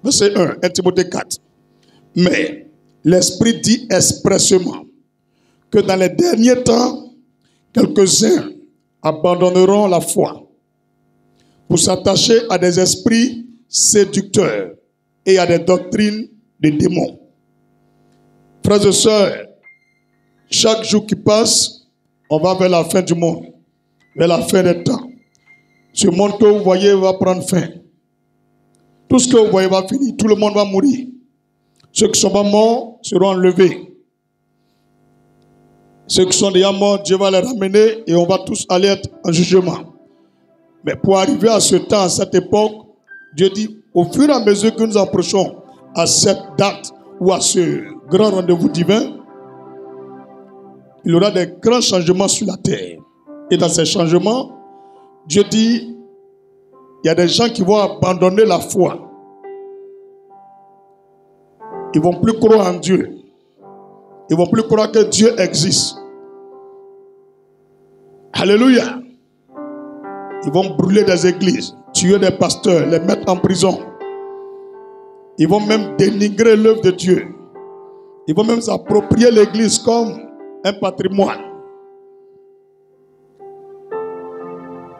Verset 1, 1 Timothée 4. Mais l'Esprit dit expressément que dans les derniers temps, quelques-uns abandonneront la foi pour s'attacher à des esprits séducteurs et à des doctrines de démons. Frères et sœurs, chaque jour qui passe, on va vers la fin du monde, vers la fin des temps. Ce monde que vous voyez va prendre fin. Tout ce que vous voyez va finir. Tout le monde va mourir. Ceux qui sont pas morts seront enlevés. Ceux qui sont déjà morts, Dieu va les ramener et on va tous aller être en jugement. Mais pour arriver à ce temps, à cette époque, Dieu dit, au fur et à mesure que nous approchons à cette date ou à ce grand rendez-vous divin, il y aura des grands changements sur la terre. Et dans ces changements, Dieu dit, il y a des gens qui vont abandonner la foi. Ils ne vont plus croire en Dieu. Ils ne vont plus croire que Dieu existe. Alléluia. Ils vont brûler des églises, tuer des pasteurs, les mettre en prison. Ils vont même dénigrer l'œuvre de Dieu. Ils vont même s'approprier l'église comme un patrimoine.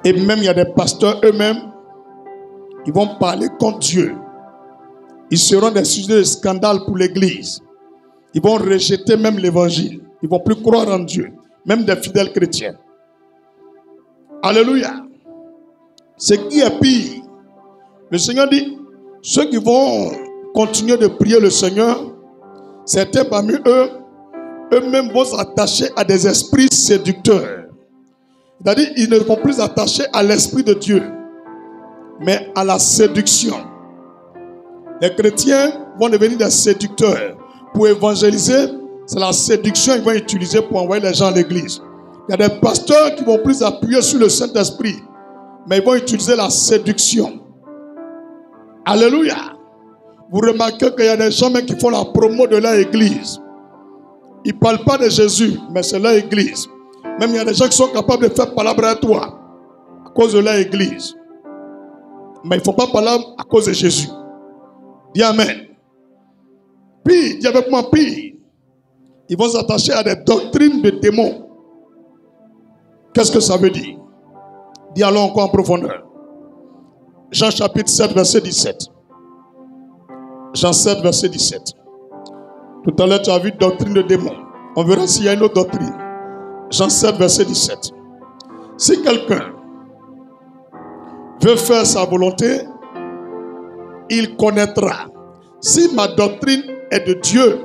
Et même il y a des pasteurs eux-mêmes, ils vont parler contre Dieu. Ils seront des sujets de scandale pour l'église. Ils vont rejeter même l'évangile. Ils ne vont plus croire en Dieu. Même des fidèles chrétiens. Alléluia. Ce qui est pire, le Seigneur dit, ceux qui vont continuer de prier le Seigneur, certains parmi eux, eux-mêmes vont s'attacher à des esprits séducteurs. C'est-à-dire, ils ne vont plus s'attacher à l'esprit de Dieu, mais à la séduction. Les chrétiens vont devenir des séducteurs. Pour évangéliser, c'est la séduction qu'ils vont utiliser pour envoyer les gens à l'église. Il y a des pasteurs qui vont plus appuyer sur le Saint-Esprit, mais ils vont utiliser la séduction. Alléluia. Vous remarquez qu'il y a des gens même qui font la promo de leur église. Ils ne parlent pas de Jésus, mais c'est leur église. Même il y a des gens qui sont capables de faire palabre à toi à cause de leur église. Mais ils ne font pas palabre à cause de Jésus. Dis Amen. Puis, dis avec moi, puis, ils vont s'attacher à des doctrines de démons. Qu'est-ce que ça veut dire? Dis allons encore en profondeur. Jean chapitre 7, verset 17. Jean 7, verset 17. Tout à l'heure, tu as vu doctrine de démons. On verra s'il y a une autre doctrine. Jean 7, verset 17. Si quelqu'un veut faire sa volonté, il connaîtra si ma doctrine est de Dieu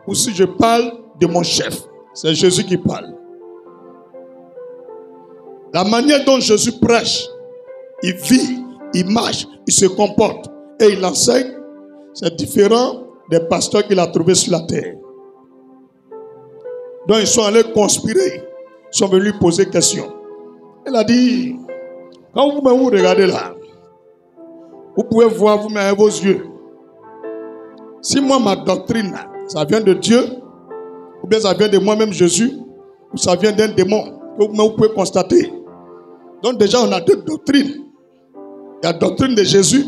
ou si je parle de mon chef. C'est Jésus qui parle. La manière dont Jésus prêche, il vit, il marche, il se comporte et il enseigne, c'est différent des pasteurs qu'il a trouvés sur la terre. Donc ils sont allés conspirer, ils sont venus lui poser question. Il a dit, quand vous me regardez là, vous pouvez voir vous-même avec vos yeux. Si moi ma doctrine, ça vient de Dieu, ou bien ça vient de moi-même Jésus, ou ça vient d'un démon, vous pouvez constater. Donc déjà on a deux doctrines. Il y a la doctrine de Jésus,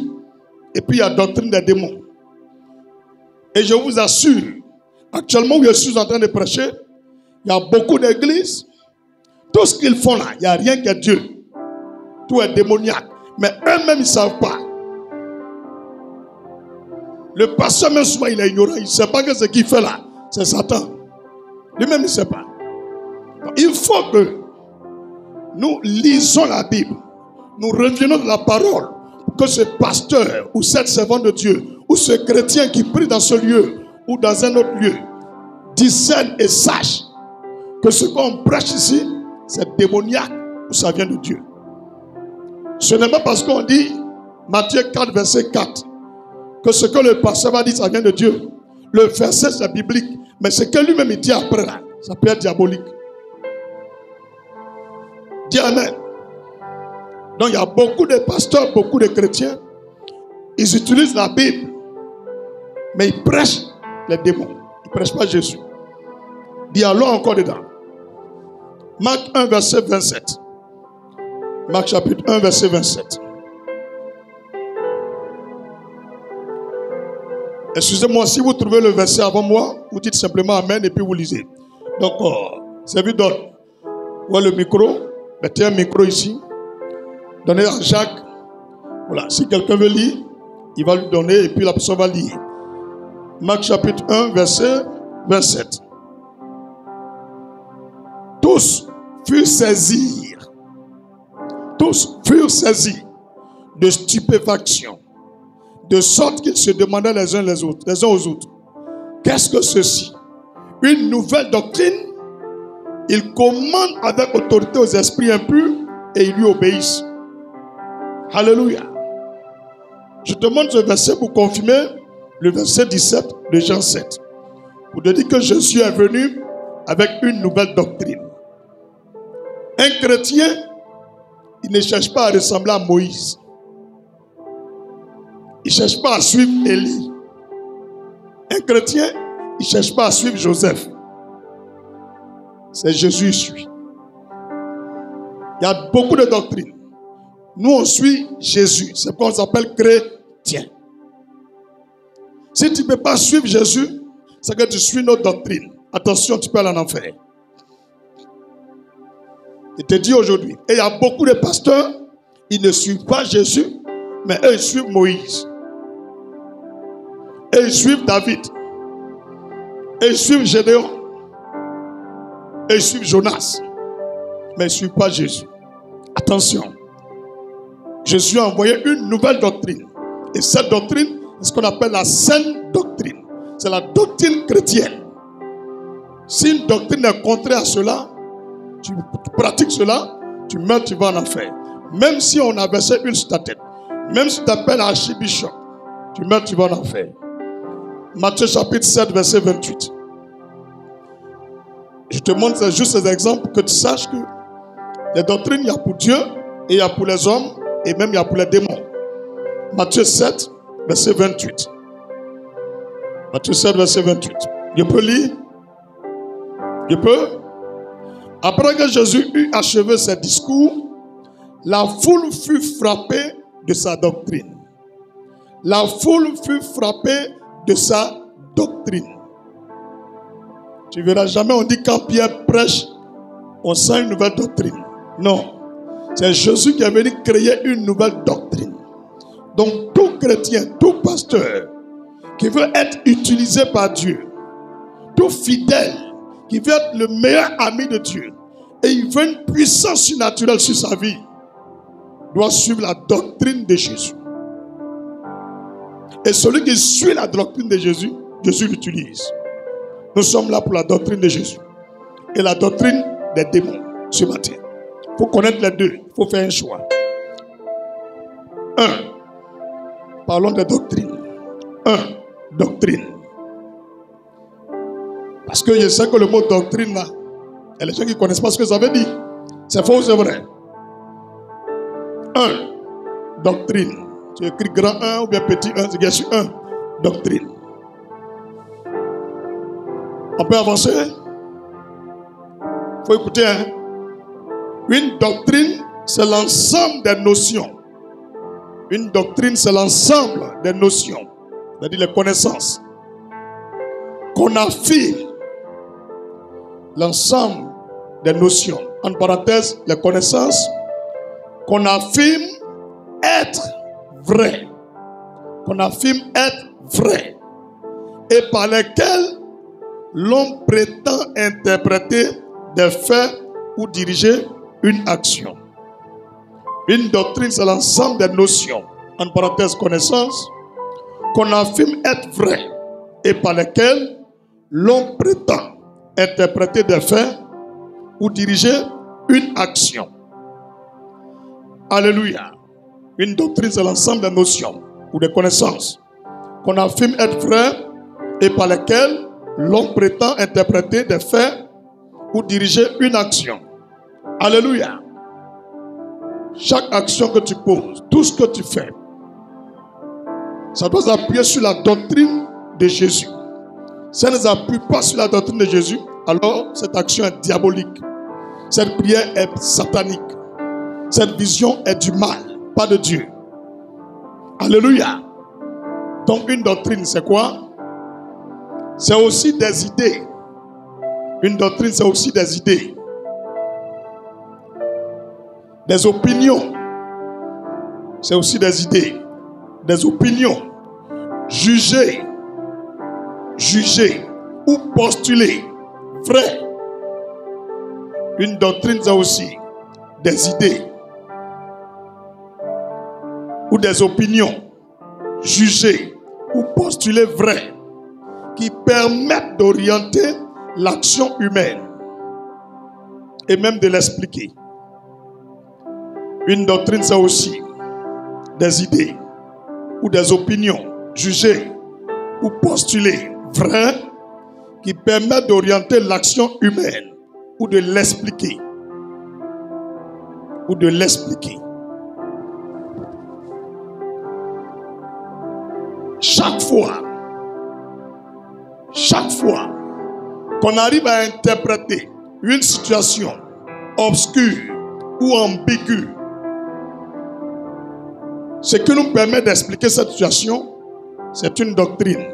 et puis il y a la doctrine des démons. Et je vous assure, actuellement où je suis en train de prêcher, il y a beaucoup d'églises. Tout ce qu'ils font là, il n'y a rien que Dieu. Tout est démoniaque. Mais eux-mêmes, ils ne savent pas. Le pasteur, même souvent, il est ignorant. Il ne sait pas que ce qu'il fait là, c'est Satan. Lui-même, il ne sait pas. Donc, il faut que nous lisons la Bible. Nous revenons de la parole. Pour que ce pasteur ou cette servante de Dieu ou ce chrétien qui prie dans ce lieu ou dans un autre lieu discerne et sache que ce qu'on prêche ici, c'est démoniaque ou ça vient de Dieu. Ce n'est pas parce qu'on dit Matthieu 4, verset 4 que ce que le pasteur va dire, ça vient de Dieu. Le verset, c'est biblique. Mais ce que lui-même il dit après, là, ça peut être diabolique. Dis Amen. Donc il y a beaucoup de pasteurs, beaucoup de chrétiens, ils utilisent la Bible, mais ils prêchent les démons. Ils ne prêchent pas Jésus. Dis allons encore dedans. Marc 1, verset 27. Marc chapitre 1, verset 27. Excusez-moi, si vous trouvez le verset avant moi, vous dites simplement Amen et puis vous lisez. Donc, service d'ordre. Voilà le micro. Mettez un micro ici. Donnez à Jacques. Voilà, si quelqu'un veut lire, il va lui donner et puis la personne va lire. Marc chapitre 1, verset 27. Tous furent saisis de stupéfaction, de sorte qu'ils se demandaient les uns aux autres, qu'est-ce que ceci? Une nouvelle doctrine? Il commande avec autorité aux esprits impurs et ils lui obéissent. Alléluia. Je te montre ce verset pour confirmer le verset 17 de Jean 7. Pour te dire que Jésus est venu avec une nouvelle doctrine. Un chrétien, il ne cherche pas à ressembler à Moïse. Il ne cherche pas à suivre Élie. Un chrétien, il ne cherche pas à suivre Joseph. C'est Jésus qui suit. Il y a beaucoup de doctrines. Nous, on suit Jésus. C'est pourquoi on s'appelle chrétien. Si tu ne peux pas suivre Jésus, c'est que tu suis notre doctrine. Attention, tu peux aller en enfer. Je te dis aujourd'hui, et il y a beaucoup de pasteurs, ils ne suivent pas Jésus, mais eux, ils suivent Moïse. Et ils suivent David. Et ils suivent Gédéon. Et ils suivent Jonas. Mais ils ne suivent pas Jésus. Attention. Jésus a envoyé une nouvelle doctrine. Et cette doctrine, c'est ce qu'on appelle la saine doctrine. C'est la doctrine chrétienne. Si une doctrine est contraire à cela, tu pratiques cela, tu meurs, tu vas en enfer. Même si on a versé une sur ta tête, même si tu t'appelles archibishop, tu meurs, tu vas en enfer. Matthieu chapitre 7, verset 28. Je te montre juste ces exemples que tu saches que les doctrines, il y a pour Dieu, et il y a pour les hommes, et même il y a pour les démons. Matthieu 7, verset 28. Matthieu 7, verset 28. Je peux lire? Je peux? Après que Jésus eut achevé ses discours, la foule fut frappée de sa doctrine. La foule fut frappée de sa doctrine. Tu ne verras jamais, on dit quand Pierre prêche, on sent une nouvelle doctrine. Non. C'est Jésus qui est venu créer une nouvelle doctrine. Donc tout chrétien, tout pasteur qui veut être utilisé par Dieu, tout fidèle qui veut être le meilleur ami de Dieu et il veut une puissance surnaturelle sur sa vie, doit suivre la doctrine de Jésus. Et celui qui suit la doctrine de Jésus, Jésus l'utilise. Nous sommes là pour la doctrine de Jésus et la doctrine des démons ce matin. Il faut connaître les deux, il faut faire un choix. Parlons de doctrine. Doctrine. Parce que je sais que le mot doctrine là, il y a les gens qui ne connaissent pas ce que ça veut dire. C'est faux ou c'est vrai? Doctrine. Tu écris grand 1 ou bien petit 1, c'est bien sûr 1. Doctrine. On peut avancer? Il faut écouter. Une doctrine, c'est l'ensemble des notions. Une doctrine, c'est l'ensemble des notions, c'est-à-dire les connaissances qu'on affirme. L'ensemble des notions, en parenthèse, les connaissances qu'on affirme être vraies. Qu'on affirme être vraies. Et par lesquelles l'on prétend interpréter des faits ou diriger une action. Une doctrine, c'est l'ensemble des notions, en parenthèse connaissances, qu'on affirme être vraies et par lesquelles l'on prétend interpréter des faits ou diriger une action. Alléluia. Une doctrine, c'est l'ensemble des notions ou des connaissances qu'on affirme être vraies et par lesquelles l'on prétend interpréter des faits ou diriger une action. Alléluia. Chaque action que tu poses, tout ce que tu fais, ça doit s'appuyer sur la doctrine de Jésus. Si elle ne s'appuie pas sur la doctrine de Jésus, alors cette action est diabolique. Cette prière est satanique. Cette vision est du mal, pas de Dieu. Alléluia. Donc une doctrine, c'est quoi? c'est aussi des idées. Une doctrine, c'est aussi des idées. Des opinions. C'est aussi des idées. Des opinions. Juger. Juger. Ou postuler. Vrai. Une doctrine, c'est aussi des idées. Ou des opinions. Juger. Ou postuler vrai. Qui permettent d'orienter l'action humaine. Et même de l'expliquer. Une doctrine, c'est aussi des idées ou des opinions jugées ou postulées vraies qui permettent d'orienter l'action humaine ou de l'expliquer. Ou de l'expliquer. Chaque fois qu'on arrive à interpréter une situation obscure ou ambiguë, ce qui nous permet d'expliquer cette situation, c'est une doctrine.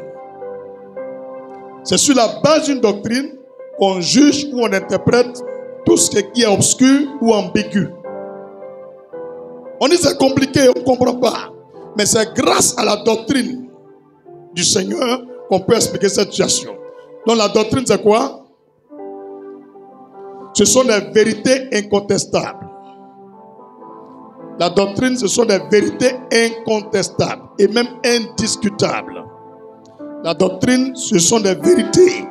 C'est sur la base d'une doctrine qu'on juge ou on interprète tout ce qui est obscur ou ambigu. On dit c'est compliqué, on ne comprend pas. Mais c'est grâce à la doctrine du Seigneur qu'on peut expliquer cette situation. Donc la doctrine, c'est quoi? Ce sont des vérités incontestables. La doctrine, ce sont des vérités incontestables et même indiscutables. La doctrine, ce sont des vérités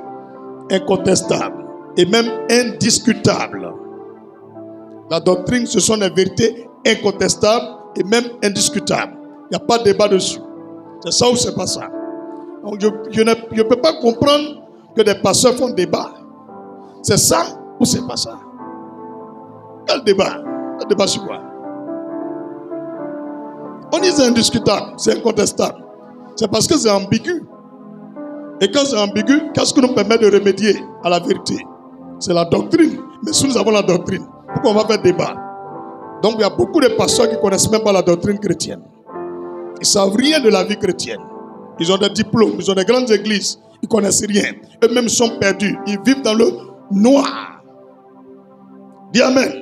incontestables et même indiscutables. La doctrine, ce sont des vérités incontestables et même indiscutables. Il n'y a pas de débat dessus. C'est ça ou c'est pas ça. Donc je ne peux pas comprendre que des pasteurs font débat. C'est ça ou c'est pas ça. Quel débat? Quel débat sur quoi? On dit c'est indiscutable, c'est incontestable. C'est parce que c'est ambigu. Et quand c'est ambigu, qu'est-ce qui nous permet de remédier à la vérité? C'est la doctrine. Mais si nous avons la doctrine, pourquoi on va faire débat? Donc il y a beaucoup de pasteurs qui ne connaissent même pas la doctrine chrétienne. Ils ne savent rien de la vie chrétienne. Ils ont des diplômes, ils ont des grandes églises. Ils ne connaissent rien. Eux-mêmes sont perdus. Ils vivent dans le noir. Dis Amen.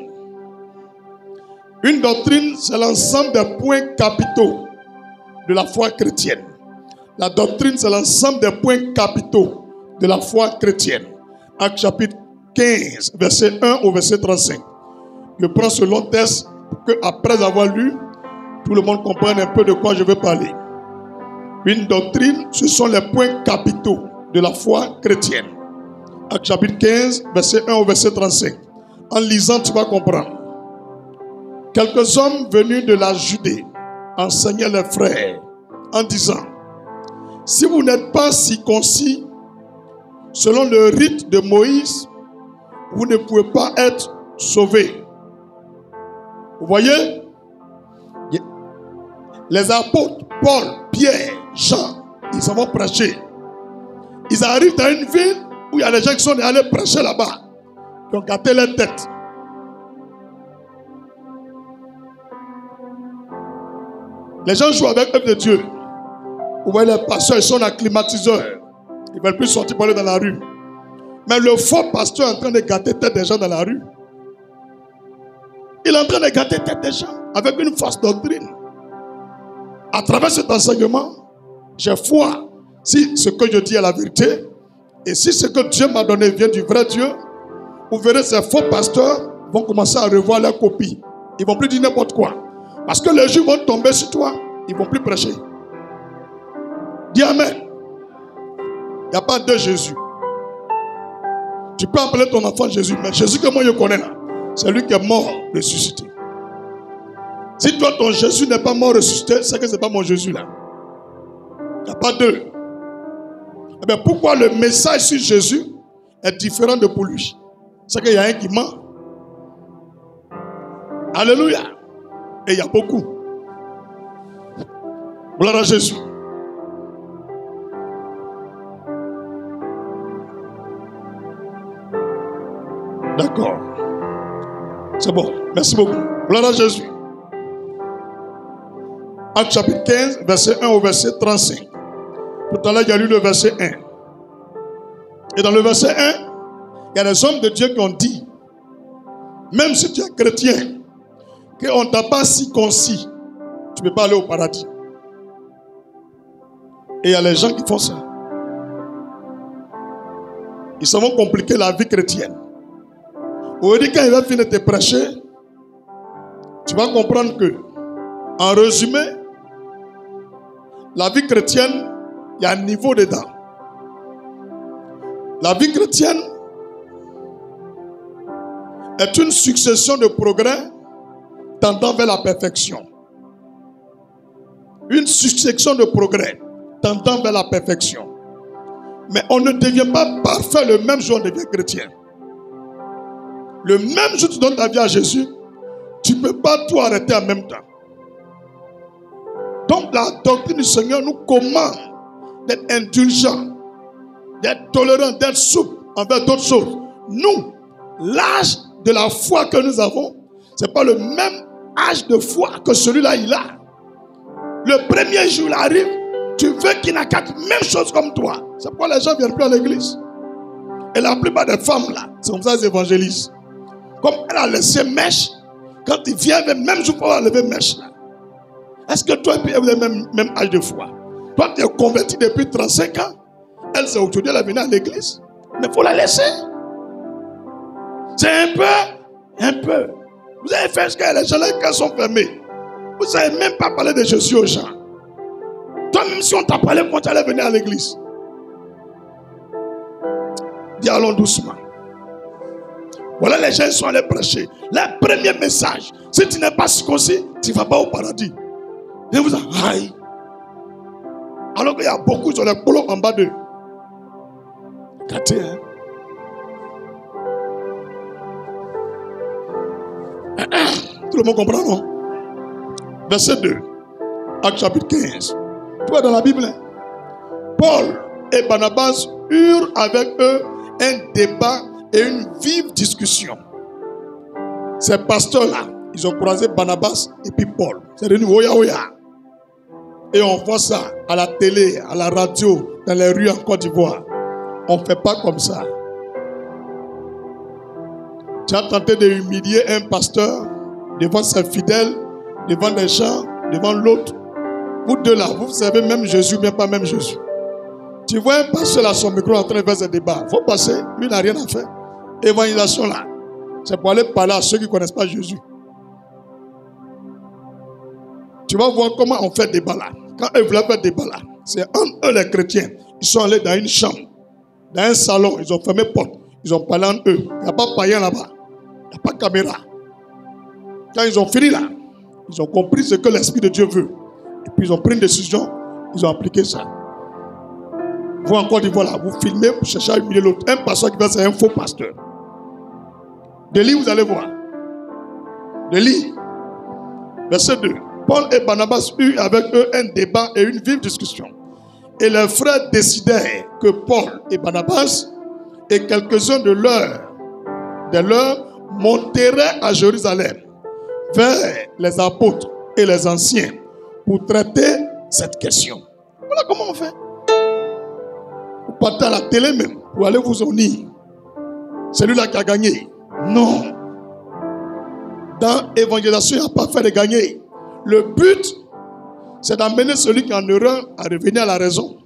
Une doctrine, c'est l'ensemble des points capitaux de la foi chrétienne. La doctrine, c'est l'ensemble des points capitaux de la foi chrétienne. Actes chapitre 15, verset 1 au verset 35. Je prends ce long texte pour qu'après avoir lu, tout le monde comprenne un peu de quoi je veux parler. Une doctrine, ce sont les points capitaux de la foi chrétienne. Actes chapitre 15, verset 1 au verset 35. En lisant, tu vas comprendre. Quelques hommes venus de la Judée enseignaient les frères en disant: si vous n'êtes pas circoncis selon le rite de Moïse, vous ne pouvez pas être sauvés. Vous voyez? Les apôtres, Paul, Pierre, Jean, ils s'en vont prêcher. Ils arrivent dans une ville où il y a des gens qui sont allés prêcher là-bas, qui ont gâté leur tête. Les gens jouent avec l'œuvre de Dieu. Vous voyez, les pasteurs, ils sont dans climatiseurs. Ils ne veulent plus sortir pour aller dans la rue. Mais le faux pasteur est en train de gâter tête des gens dans la rue. Il est en train de gâter tête des gens avec une fausse doctrine. À travers cet enseignement, j'ai foi si ce que je dis est la vérité. Et si ce que Dieu m'a donné vient du vrai Dieu, vous verrez ces faux pasteurs vont commencer à revoir leur copie. Ils ne vont plus dire n'importe quoi. Parce que les Juifs vont tomber sur toi, ils ne vont plus prêcher. Dis Amen. Il n'y a pas de Jésus. Tu peux appeler ton enfant Jésus, mais Jésus que moi je connais là, c'est lui qui est mort, ressuscité. Si toi ton Jésus n'est pas mort, ressuscité, c'est que ce n'est pas mon Jésus là. Il n'y a pas d'eux. Eh bien, pourquoi le message sur Jésus est différent de pour lui? C'est qu'il y a un qui ment. Alléluia. Et il y a beaucoup. Gloire à Jésus. D'accord. C'est bon. Merci beaucoup. Gloire à Jésus. Actes chapitre 15, verset 1 au verset 35. Tout à l'heure, il y a lu le verset 1. Et dans le verset 1, il y a des hommes de Dieu qui ont dit, même si tu es chrétien, qu'on ne t'a pas circoncis, tu ne peux pas aller au paradis. Et il y a les gens qui font ça. Ils s'en vont compliquer la vie chrétienne. Aujourd'hui, quand il va finir de te prêcher, tu vas comprendre que, en résumé, la vie chrétienne, il y a un niveau dedans. La vie chrétienne est une succession de progrès tendant vers la perfection. Une succession de progrès tendant vers la perfection. Mais on ne devient pas parfait le même jour où on devient chrétien. Le même jour où tu donnes ta vie à Jésus, tu ne peux pas tout arrêter en même temps. Donc la doctrine du Seigneur nous commande d'être indulgents, d'être tolérants, d'être souples envers d'autres choses. Nous, l'âge de la foi que nous avons, ce n'est pas le même âge de foi que celui-là il a. Le premier jour il arrive, tu veux qu'il n'accorde la même chose comme toi. C'est pourquoi les gens ne viennent plus à l'église. Et la plupart des femmes là, c'est comme ça qu'elles évangélisent. Comme elle a laissé mèche, quand il vient, même jour pour lever mèche là. Est-ce que toi et puis vous avez le même âge de foi? Toi tu es converti depuis 35 ans. Elle c'est aujourd'hui, elle est venue à l'église. Mais il faut la laisser. C'est un peu. Vous avez fait ce que les gens les cœurs sont fermés. Vous ne savez même pas parler de Jésus aux gens. Toi même si on t'a parlé quand tu allais venir à l'église. Dis allons doucement. Voilà les gens qui sont allés prêcher. Le premier message. Si tu n'es pas circoncis, tu ne vas pas au paradis. Et vous dites, aïe. Alors qu'il y a beaucoup sur les polos en bas d'eux. Regardez, hein. Tout le monde comprend, non? Verset 2. Acte chapitre 15. Tu vois dans la Bible, hein? Paul et Barnabas eurent avec eux un débat et une vive discussion. Ces pasteurs-là, ils ont croisé Barnabas et puis Paul. C'est devenu Oya Oya. Et on voit ça à la télé, à la radio, dans les rues en Côte d'Ivoire. On ne fait pas comme ça. Tu as tenté de humilier un pasteur devant ses fidèles, devant les gens, devant l'autre. Vous deux là, vous savez même Jésus, mais pas même Jésus. Tu vois un pasteur là, son micro en train de faire ce débat. Il faut passer, lui n'a rien à faire. Évangélisation là, c'est pour aller parler à ceux qui ne connaissent pas Jésus. Tu vas voir comment on fait débat là. Quand eux voulaient faire débat là, c'est entre eux les chrétiens. Ils sont allés dans une chambre, dans un salon, ils ont fermé porte. Ils ont parlé entre eux. Il n'y a pas païen là-bas. Il n'y a pas de caméra. Quand ils ont fini là, ils ont compris ce que l'Esprit de Dieu veut. Et puis ils ont pris une décision, ils ont appliqué ça. Vous encore dit voilà, vous filmez, vous cherchez à humilier l'autre. Un pasteur qui va, c'est un faux pasteur. Délit, vous allez voir. Délit. Verset 2. Paul et Barnabas eurent avec eux un débat et une vive discussion. Et les frères décidèrent que Paul et Barnabas et quelques-uns de leurs monteraient à Jérusalem vers les apôtres et les anciens pour traiter cette question. Voilà comment on fait. Vous partez à la télé même pour aller vous unir. Celui-là qui a gagné. Non. Dans l'évangélisation, il n'y a pas fait de gagner. Le but, c'est d'amener celui qui est en erreur à revenir à la raison.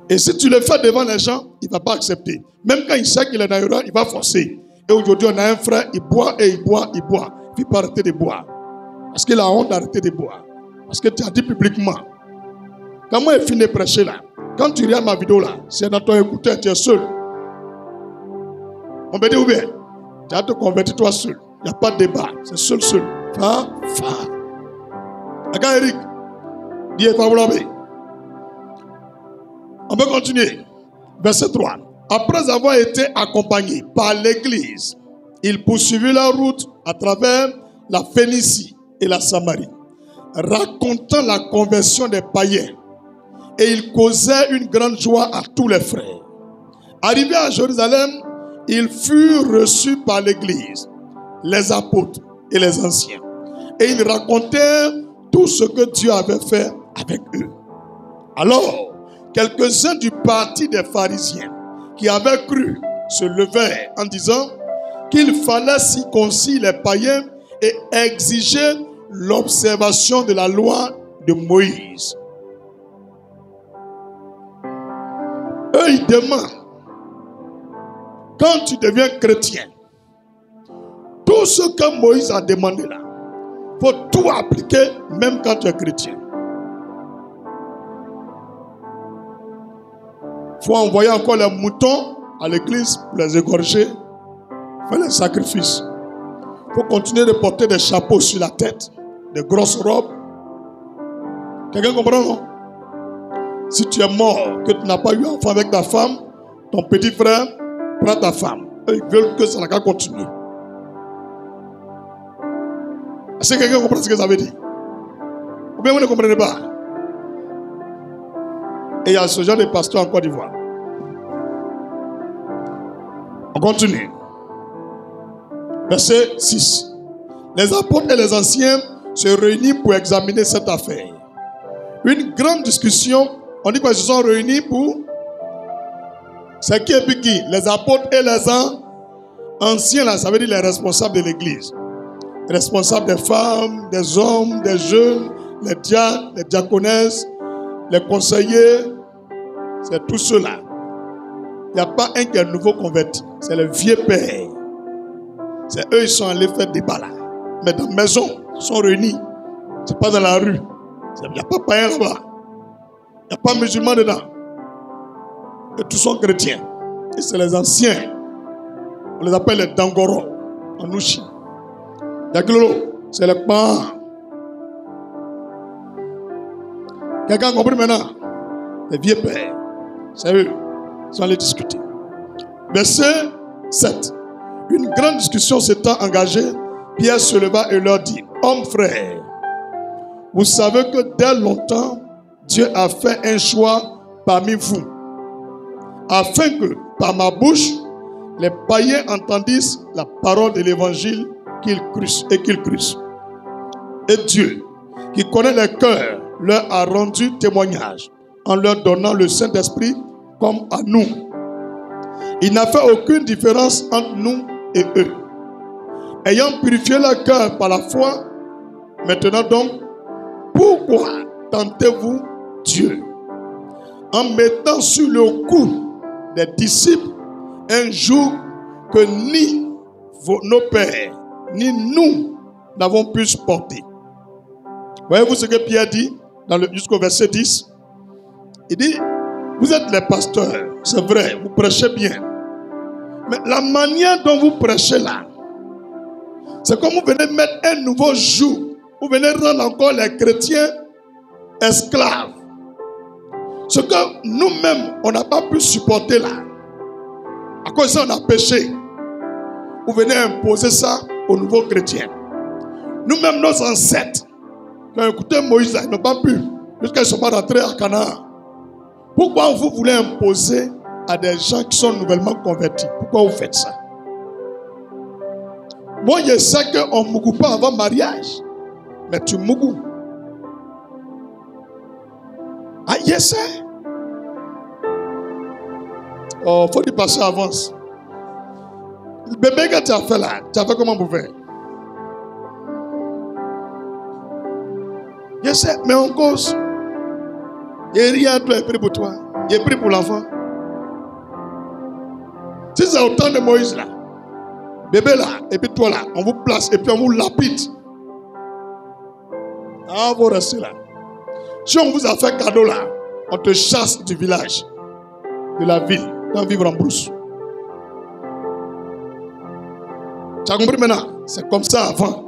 Et si tu le fais devant les gens, il ne va pas accepter. Même quand il sait qu'il est en erreur, il va forcer. Et aujourd'hui, on a un frère, il boit et il boit, il boit. Il ne peut pas arrêter de boire. Parce qu'il a honte d'arrêter de boire. Parce que tu as dit publiquement. Quand moi, j'ai fini de prêcher là, quand tu regardes ma vidéo là, c'est dans ton écouteur, tu es seul. On peut dire ou bien, tu as te convertir toi seul. Il n'y a pas de débat. C'est seul. Regarde Eric. Dis favorable. On peut continuer. Verset 3. Après avoir été accompagné par l'église, ils poursuivirent la route à travers la Phénicie et la Samarie, racontant la conversion des païens. Et ils causaient une grande joie à tous les frères. Arrivés à Jérusalem, ils furent reçus par l'église, les apôtres et les anciens. Et ils racontèrent tout ce que Dieu avait fait avec eux. Alors, quelques-uns du parti des pharisiens qui avaient cru se levèrent en disant qu'il fallait circoncire les païens et exiger l'observation de la loi de Moïse. Eux, ils demandent, quand tu deviens chrétien, tout ce que Moïse a demandé là, il faut tout appliquer même quand tu es chrétien. Il faut envoyer encore les moutons à l'église pour les égorger, faire les sacrifices. Il faut continuer de porter des chapeaux sur la tête, des grosses robes. Quelqu'un comprend, non? Si tu es mort, que tu n'as pas eu enfant avec ta femme, ton petit frère prend ta femme. Eux, ils veulent que ça n'a qu'à continuer. Est-ce que quelqu'un comprend ce que ça veut dire? Ou bien vous ne comprenez pas? Et il y a ce genre de pasteur en Côte d'Ivoire. On continue. Verset 6. Les apôtres et les anciens se réunissent pour examiner cette affaire. Une grande discussion. On dit qu'ils se sont réunis pour... C'est qui et puis qui? Les apôtres et les anciens, là, ça veut dire les responsables de l'église. Les responsables des femmes, des hommes, des jeunes, les diacres, les diaconesses, les conseillers. C'est tout cela. Il n'y a pas un qui est nouveau converti. C'est les vieux pères. C'est eux qui sont allés faire des débat là. Mais dans la maison, ils sont réunis. Ce n'est pas dans la rue. Il n'y a pas païen là-bas. Il n'y a pas musulman dedans. Et tous sont chrétiens. Et c'est les anciens. On les appelle les Dangoro en Ouchi. Daglolo, c'est les parents. Quelqu'un a compris maintenant? Les vieux pères. C'est eux. Ils sont allés discuter. Verset 7. Une grande discussion s'étant engagée, Pierre se leva et leur dit: Hommes frères, vous savez que dès longtemps, Dieu a fait un choix parmi vous, afin que, par ma bouche, les païens entendissent la parole de l'évangile qu'ils crussent. Et Dieu, qui connaît les cœurs, leur a rendu témoignage en leur donnant le Saint-Esprit comme à nous. Il n'a fait aucune différence entre nous et eux. Ayant purifié leur cœur par la foi, maintenant donc, pourquoi tentez-vous Dieu en mettant sur le cou des disciples un joug que ni nos pères, ni nous n'avons pu supporter? Voyez-vous ce que Pierre dit jusqu'au verset 10? Il dit: vous êtes les pasteurs, c'est vrai, vous prêchez bien. Mais la manière dont vous prêchez là, c'est comme vous venez mettre un nouveau joug. Vous venez rendre encore les chrétiens esclaves. Ce que nous-mêmes, on n'a pas pu supporter là. À cause de ça, on a péché. Vous venez imposer ça aux nouveaux chrétiens. Nous-mêmes, nos ancêtres, qui ont écouté Moïse, ils n'ont pas pu, jusqu'à ce qu'ils ne sont pas rentrés à Canaan. Pourquoi vous voulez imposer à des gens qui sont nouvellement convertis? Pourquoi vous faites ça? Moi, je sais qu'on ne mougou pas avant mariage. Mais tu mougou. Ah, je sais. Oh, faut y passer avance. Le bébé que tu as fait là, tu as fait comment pour faire? Je sais, mais en cause, il n'y a rien de pris pour toi. Il est pris pour l'enfant. Si c'est au temps de Moïse là, bébé là, et puis toi là, on vous place et puis on vous lapide. Ah, vous restez là. Si on vous a fait cadeau là, on te chasse du village, de la ville, dans vivre en brousse. Tu as compris maintenant? C'est comme ça avant.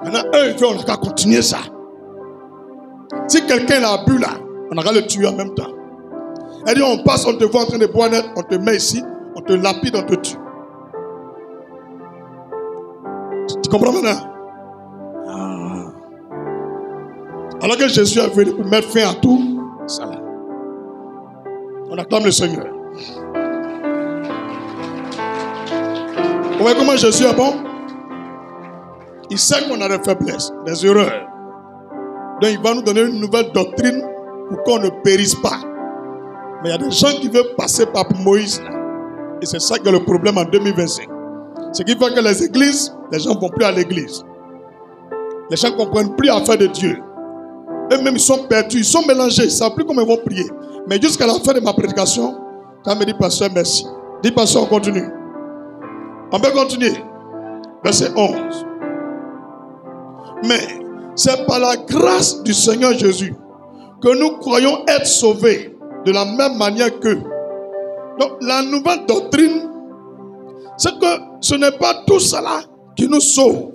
Maintenant, eux, ils veulent, on a qu'à continuer ça. Si quelqu'un a bu là, on a qu'à le tuer en même temps. Elle dit, on passe, on te voit en train de boire net, on te met ici, on te lapide, on te tue. Tu comprends maintenant? Ah. Alors que Jésus est venu pour mettre fin à tout ça là. On acclame le Seigneur. Vous voyez comment Jésus est bon? Il sait qu'on a des faiblesses, des erreurs. Donc il va nous donner une nouvelle doctrine pour qu'on ne périsse pas. Mais il y a des gens qui veulent passer par Moïse. Là. Et c'est ça qui est le problème en 2025. Ce qui fait que les églises, les gens ne vont plus à l'église. Les gens ne comprennent plus l'affaire de Dieu. Eux-mêmes, ils sont perdus, ils sont mélangés. Ils ne savent plus comment ils vont prier. Mais jusqu'à la fin de ma prédication, quand me dit, pasteur, merci. Dis, pasteur, on continue. On peut continuer. Verset 11. Mais c'est par la grâce du Seigneur Jésus que nous croyons être sauvés de la même manière qu'eux. Donc la nouvelle doctrine, c'est que ce n'est pas tout cela qui nous sauve.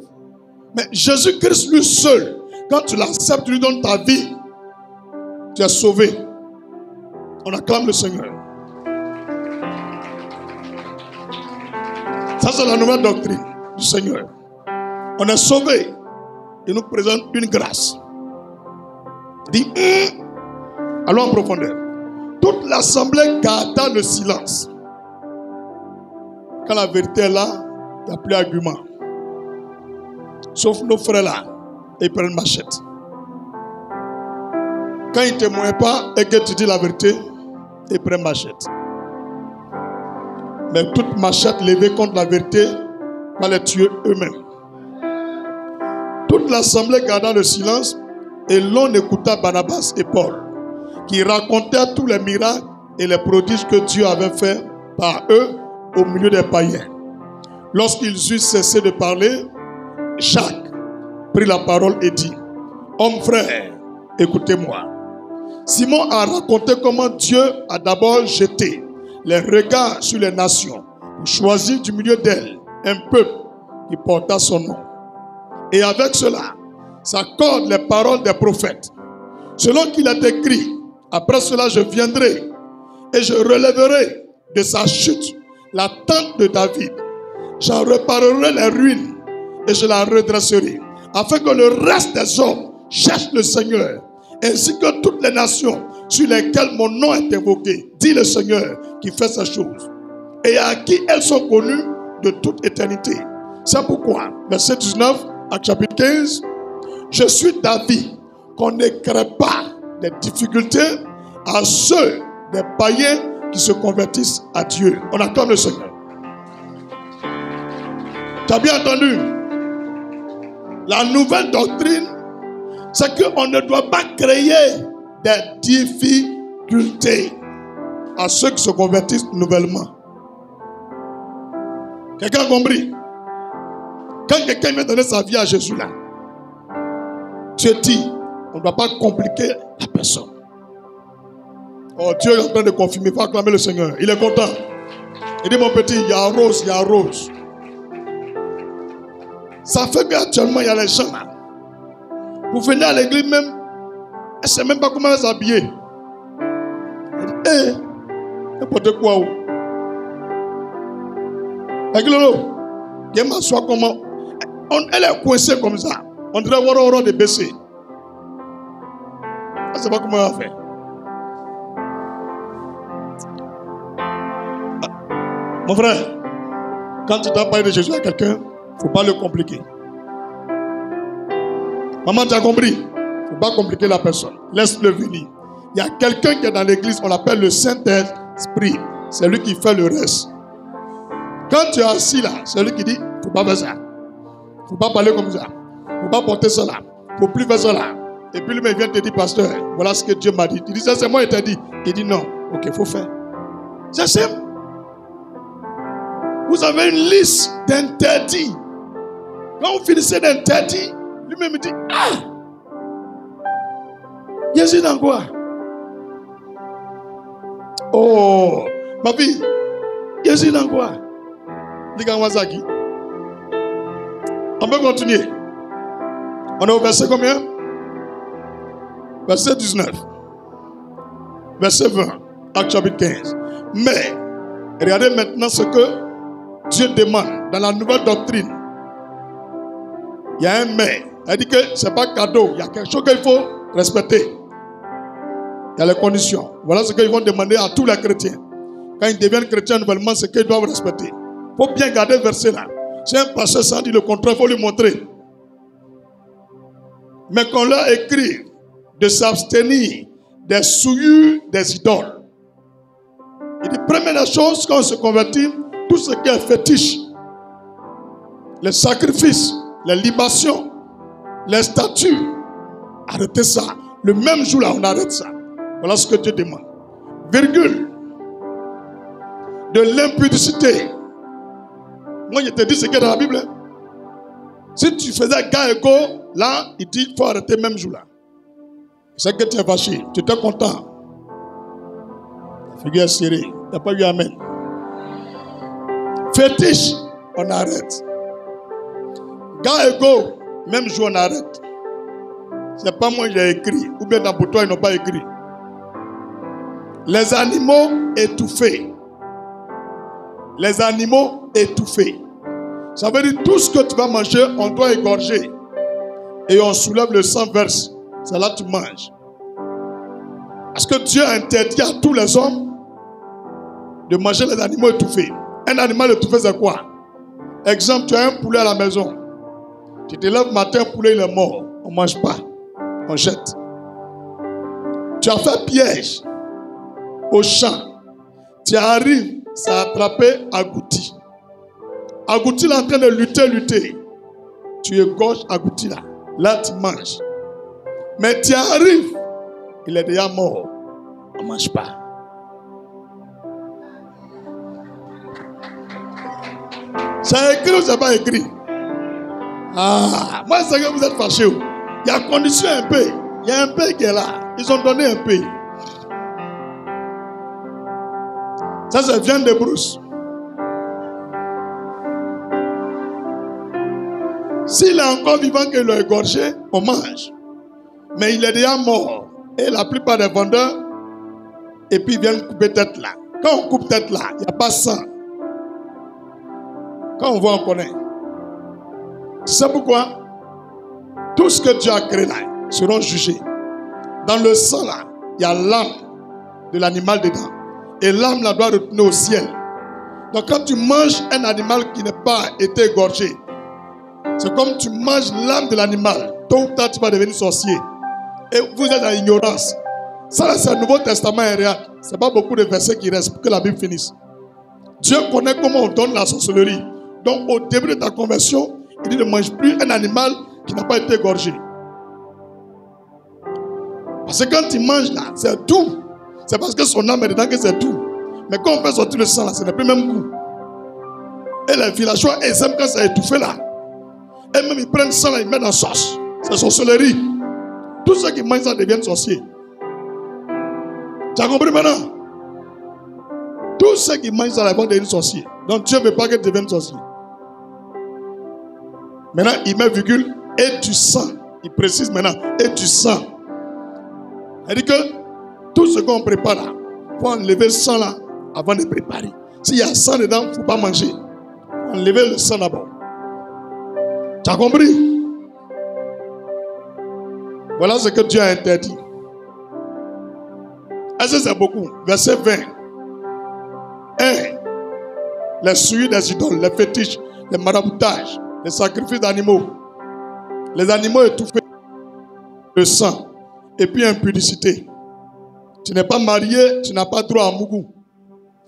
Mais Jésus-Christ lui seul, quand tu l'acceptes, tu lui donnes ta vie, tu es sauvé. On acclame le Seigneur. Ça c'est la nouvelle doctrine du Seigneur. On est sauvé. Il nous présente une grâce. Il dit, allons en profondeur. Toute l'assemblée garda le silence. Quand la vérité est là, il n'y a plus d'argument. Sauf nos frères là, ils prennent machette. Quand ils ne témoignent pas et que tu dis la vérité, ils prennent machette. Mais toute machette levée contre la vérité va les tuer eux-mêmes. Toute l'assemblée garda le silence et l'on écouta Barnabas et Paul qui racontaient tous les miracles et les prodiges que Dieu avait fait par eux au milieu des païens. Lorsqu'ils eurent cessé de parler, Jacques prit la parole et dit, hommes frères, écoutez-moi. Simon a raconté comment Dieu a d'abord jeté les regards sur les nations pour choisir du milieu d'elles un peuple qui porta son nom. Et avec cela, s'accordent les paroles des prophètes. Selon qu'il est écrit, après cela je viendrai et je relèverai de sa chute la tente de David. J'en réparerai les ruines et je la redresserai, afin que le reste des hommes cherche le Seigneur, ainsi que toutes les nations sur lesquelles mon nom est invoqué, dit le Seigneur qui fait ces choses, et à qui elles sont connues de toute éternité. C'est pourquoi, verset 19, Acte chapitre 15, je suis d'avis qu'on ne crée pas des difficultés à ceux des païens qui se convertissent à Dieu. On acclame le Seigneur. Tu as bien entendu? La nouvelle doctrine, c'est qu'on ne doit pas créer des difficultés à ceux qui se convertissent nouvellement. Quelqu'un a compris? Quand quelqu'un vient donner sa vie à Jésus là, tu dis, on ne doit pas compliquer la personne. Oh, Dieu est en train de confirmer, il faut acclamer le Seigneur. Il est content. Il dit, mon petit, il y a rose, il y a rose. Ça fait qu'actuellement, il y a les gens là. Vous venez à l'église même, elle ne sait même pas comment s'habiller. Elle dit, n'importe quoi. Il m'assoit comment. Elle est coincée comme ça. On dirait Woro de baisser. Je ne sais pas comment elle va faire. Mon frère, quand tu dois parler de Jésus à quelqu'un, il ne faut pas le compliquer. Maman, tu as compris? Il ne faut pas compliquer la personne. Laisse-le venir. Il y a quelqu'un qui est dans l'église, on l'appelle le Saint-Esprit. C'est lui qui fait le reste. Quand tu es assis là, c'est lui qui dit, il ne faut pas faire ça. Il ne faut pas parler comme ça. Il ne faut pas porter ça là. Il ne faut plus faire ça là. Et puis lui, il vient te dire, pasteur, voilà ce que Dieu m'a dit. Il dit, ça c'est moi, il t'a dit. Il dit, non. Ok, il faut faire. C'est simple. Vous avez une liste d'interdits. Quand vous finissez d'interdits, lui-même dit, ah! Jésus dans quoi? Oh, ma fille, Jésus dans quoi? On peut continuer. On est au verset combien? Verset 19. Verset 20. Acte chapitre 15. Mais, regardez maintenant ce que Dieu demande dans la nouvelle doctrine. Il y a un mais. Elle dit que ce n'est pas cadeau. Il y a quelque chose qu'il faut respecter. Il y a les conditions. Voilà ce qu'ils vont demander à tous les chrétiens. Quand ils deviennent chrétiens nouvellement, c'est qu'ils doivent respecter. Il faut bien garder le verset là. Si un pasteur s'en dit le contraire, il faut lui montrer. Mais qu'on leur écrive de s'abstenir des souillures des idoles, Il dit, première chose, quand on se convertit, tout ce qui est fétiche, les sacrifices, les libations, les statues, arrêtez ça. Le même jour là, on arrête ça. Voilà ce que Dieu demande. Virgule. De l'impudicité. Moi, je te dis ce qu'il y a dans la Bible. Si tu faisais gars et go, là, il dit qu'il faut arrêter le même jour là. C'est que tu es fâché. Tu étais content. La figure est serrée. Il n'y a pas eu amen. Fétiche, on arrête. Gars et go, même jour, on arrête. C'est pas moi qui ai écrit. Ou bien dans pour toi, ils n'ont pas écrit. Les animaux étouffés. Les animaux étouffés. Ça veut dire tout ce que tu vas manger, on doit égorger. Et on soulève le sang, verse. C'est là que tu manges. Parce que Dieu interdit à tous les hommes de manger les animaux étouffés. Un animal étouffé, c'est quoi? Exemple, tu as un poulet à la maison. Tu te lèves le matin, le poulet il est mort. On ne mange pas. On jette. Tu as fait piège au champ. Tu arrives, ça a attrapé Agouti. Agouti est en train de lutter. Tu égorges Agouti là. Là, tu manges. Mais tu arrives, il est déjà mort. On ne mange pas. C'est écrit ou c'est pas écrit? Ah, moi, c'est que vous êtes fâchés. Il y a condition un peu. Il y a un peu qui est là. Ils ont donné un peu. Ça, c'est viande de brousse. S'il est encore vivant qu'il l'a égorgé, on mange. Mais il est déjà mort. Et la plupart des vendeurs, et puis ils viennent couper tête là. Quand on coupe tête là, il n'y a pas sang. Quand on voit, on connaît. Tu sais pourquoi? Tout ce que Dieu a créé là seront jugés. Dans le sang là, il y a l'âme de l'animal dedans. Et l'âme là doit retourner au ciel. Donc quand tu manges un animal qui n'a pas été égorgé, c'est comme tu manges l'âme de l'animal. Tôt ou tard, tu vas devenir sorcier. Et vous êtes dans l'ignorance. Ça là, c'est le Nouveau Testament et réel. Ce n'est pas beaucoup de versets qui restent pour que la Bible finisse. Dieu connaît comment on donne la sorcellerie. Donc au début de ta conversion, il dit ne mange plus un animal qui n'a pas été égorgé. Parce que quand tu manges là, c'est tout. C'est parce que son âme est dedans que c'est tout. Mais quand on fait sortir le sang là, ce n'est plus le même goût. Et les villageois, ils aiment quand ça est étouffé là. Et même ils prennent le sang là, ils mettent dans la sauce. C'est sorcellerie. Tous ceux qui mangent ça deviennent sorciers. Tu as compris maintenant? Tous ceux qui mangent ça là, ils vont devenir sorciers. Donc Dieu ne veut pas qu'ils deviennent sorciers. Maintenant, il met virgule et du sang. Il précise maintenant et du sang. Il dit que tout ce qu'on prépare là, il faut enlever le sang là avant de préparer. S'il y a sang dedans, il ne faut pas manger. Enlever le sang d'abord. Tu as compris? Voilà ce que Dieu a interdit. Est-ce que c'est beaucoup? Verset 20. 1. Les souilles des idoles, les fétiches, les maraboutages, les sacrifices d'animaux, les animaux étouffés, le sang, et puis impudicité. Tu n'es pas marié, tu n'as pas droit à Mougou.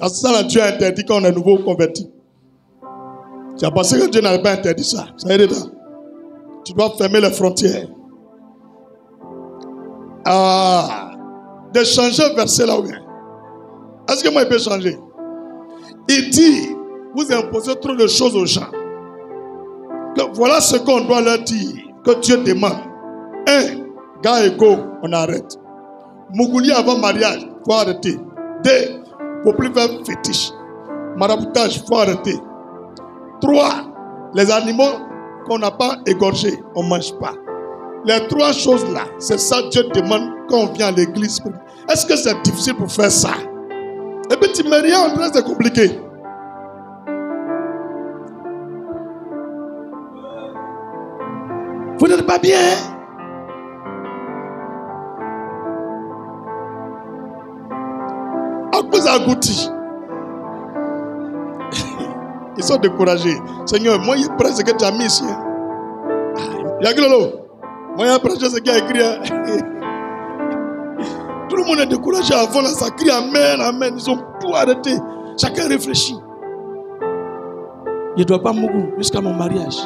C'est ça que Dieu a interdit quand on est nouveau converti. Tu as pensé que Dieu n'avait pas interdit ça. Ça y est dedans. Tu dois fermer les frontières. De changer le verset là où bien. Est-ce que moi il peut changer? Il dit, vous imposez trop de choses aux gens. Que voilà ce qu'on doit leur dire, que Dieu demande. 1. Gars et go, on arrête. Mougouli avant mariage, il faut arrêter. 2. Il ne faut plus faire fétiche. Maraboutage, il faut arrêter. 3. Les animaux qu'on n'a pas égorgés, on ne mange pas. Les 3 choses là, c'est ça que Dieu demande quand on vient à l'église. Est-ce que c'est difficile pour faire ça? Et puis tu ne mets rien en train, c'est compliqué. Vous n'êtes pas bien? À cause d'Agouti. Ils sont découragés. Seigneur, moi, il prend ce que tu as mis ici. Il y a que l'eau. Moi, il prend ce qu'il a écrit. Tout le le monde est découragé avant, là, ça crie Amen, Amen. Ils ont tout arrêté. Chacun réfléchit. Je ne dois pas mourir jusqu'à mon mariage.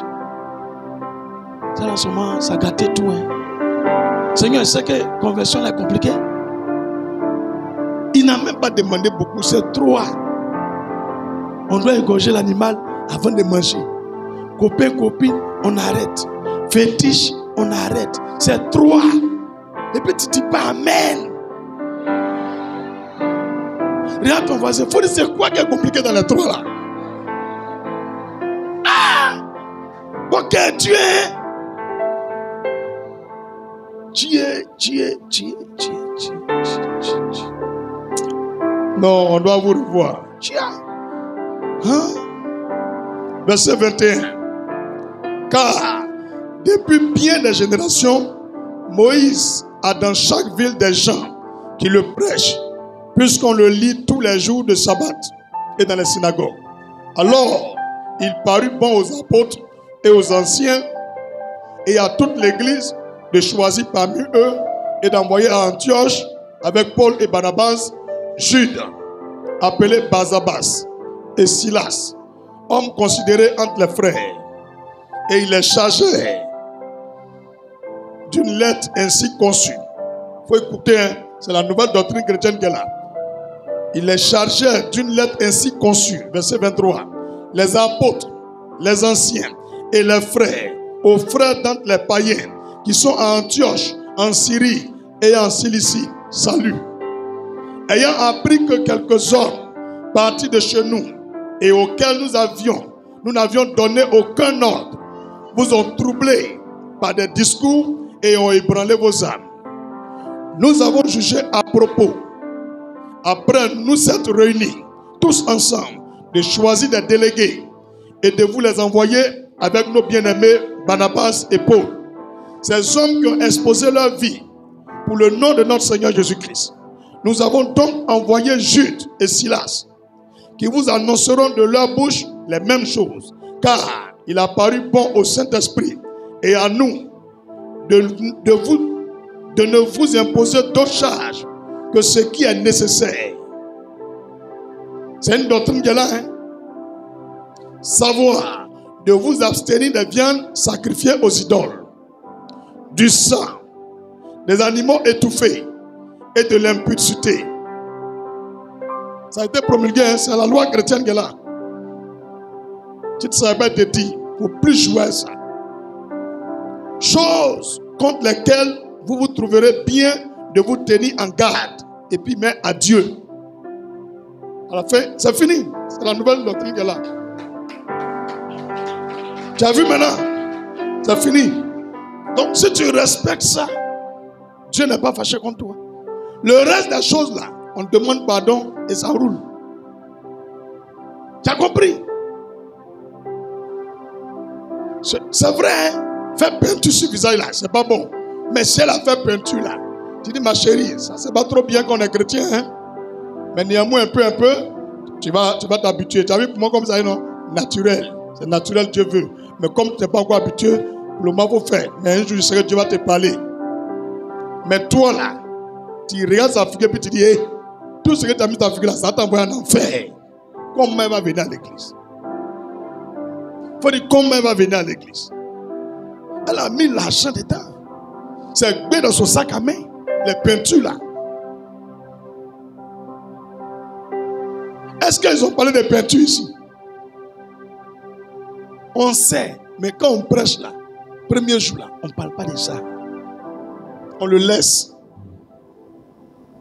Ça, en ce moment, ça gâtait tout. Hein. Seigneur, je sais que la conversion est compliquée. Il n'a même pas demandé beaucoup, c'est trop. On doit égorger l'animal avant de manger. Copain, copine, on arrête. Fétiche, on arrête. C'est trop. Et puis tu ne dis pas Amen. Regarde ton voisin. Il faut dire c'est quoi qui est compliqué dans les trois là. Ah! Ok, tu es. Non, on doit vous revoir. Hein? Verset 21. Car depuis bien des générations, Moïse a dans chaque ville des gens qui le prêchent, puisqu'on le lit tous les jours de sabbat et dans les synagogues. Alors, il parut bon aux apôtres et aux anciens et à toute l'église de choisir parmi eux et d'envoyer à Antioche avec Paul et Barnabas, Jude, appelé Barsabas, et Silas, hommes considérés entre les frères. Et il les chargeait d'une lettre ainsi conçue. Il faut écouter, hein? C'est la nouvelle doctrine chrétienne qu'elle a. Il les chargeait d'une lettre ainsi conçue. Verset 23. Les apôtres, les anciens et les frères, aux frères d'entre les païens qui sont à Antioche, en Syrie et en Cilicie, salut. Ayant appris que quelques hommes partis de chez nous et auxquels nous n'avions donné aucun ordre, vous ont troublés par des discours et ont ébranlé vos âmes. Nous avons jugé à propos, après nous être réunis, tous ensemble, de choisir des délégués et de vous les envoyer avec nos bien-aimés Barnabas et Paul. Ces hommes qui ont exposé leur vie pour le nom de notre Seigneur Jésus-Christ. Nous avons donc envoyé Jude et Silas, qui vous annonceront de leur bouche les mêmes choses, car il a paru bon au Saint-Esprit et à nous de ne vous imposer d'autres charges que ce qui est nécessaire. C'est une doctrine qui est là. Hein? Savoir de vous abstenir des viandes sacrifiées aux idoles, du sang, des animaux étouffés et de l'impudicité. Ça a été promulgué, hein? C'est la loi chrétienne qui est là. Tu ne savais pas te dire, il ne faut plus jouer ça. Choses contre lesquelles vous vous trouverez bien de vous tenir en garde et puis mettre à Dieu. À la fin, c'est fini. C'est la nouvelle doctrine qui est là. Tu as vu maintenant? C'est fini. Donc si tu respectes ça, Dieu n'est pas fâché contre toi. Le reste des choses là, on demande pardon et ça roule. Tu as compris? C'est vrai, hein? Faire peinture sur le visage là, c'est pas bon. Mais si elle a fait peinture là, tu dis ma chérie, ça c'est pas trop bien qu'on est chrétien, hein? Mais néanmoins un peu, tu vas t'habituer. Tu as vu pour moi comme ça, non? Naturel. C'est naturel, Dieu veut. Mais comme tu n'es pas encore habitué, le mal faut faire. Mais un jour, je sais que Dieu va te parler. Mais toi là, tu regardes sa figure et tu dis, hey, tout ce que tu as mis ta figure là, ça t'envoie en enfer. Comment elle va venir à l'église? Il faut dire comment elle va venir à l'église. Elle a mis l'argent dedans. C'est bien dans son sac à main. Les peintures là. Est-ce qu'ils ont parlé de peinture ici? On sait, mais quand on prêche là, premier jour là, on ne parle pas de ça. On le laisse.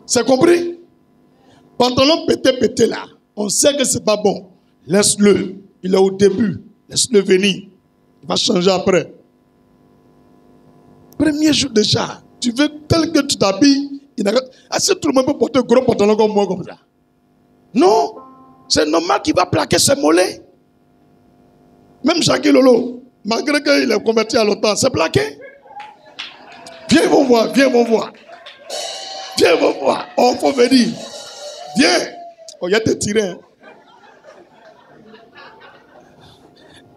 C'est compris? Pantalon pété là, on sait que c'est pas bon. Laisse-le. Il est au début. Laisse-le venir. Il va changer après. Premier jour déjà, tu veux tel que tu t'habilles. Est-ce que tout le monde peut porter un gros pantalon comme moi comme ça? Non. C'est normal qu'il va plaquer ses mollets. Même Jackie Lolo, malgré qu'il est converti à l'OTAN, c'est plaqué. Viens, ils vont voir, viens, ils vont voir. Viens, ils vont voir. Oh, il faut venir. Viens. Oh, il y a des tirés. Hein.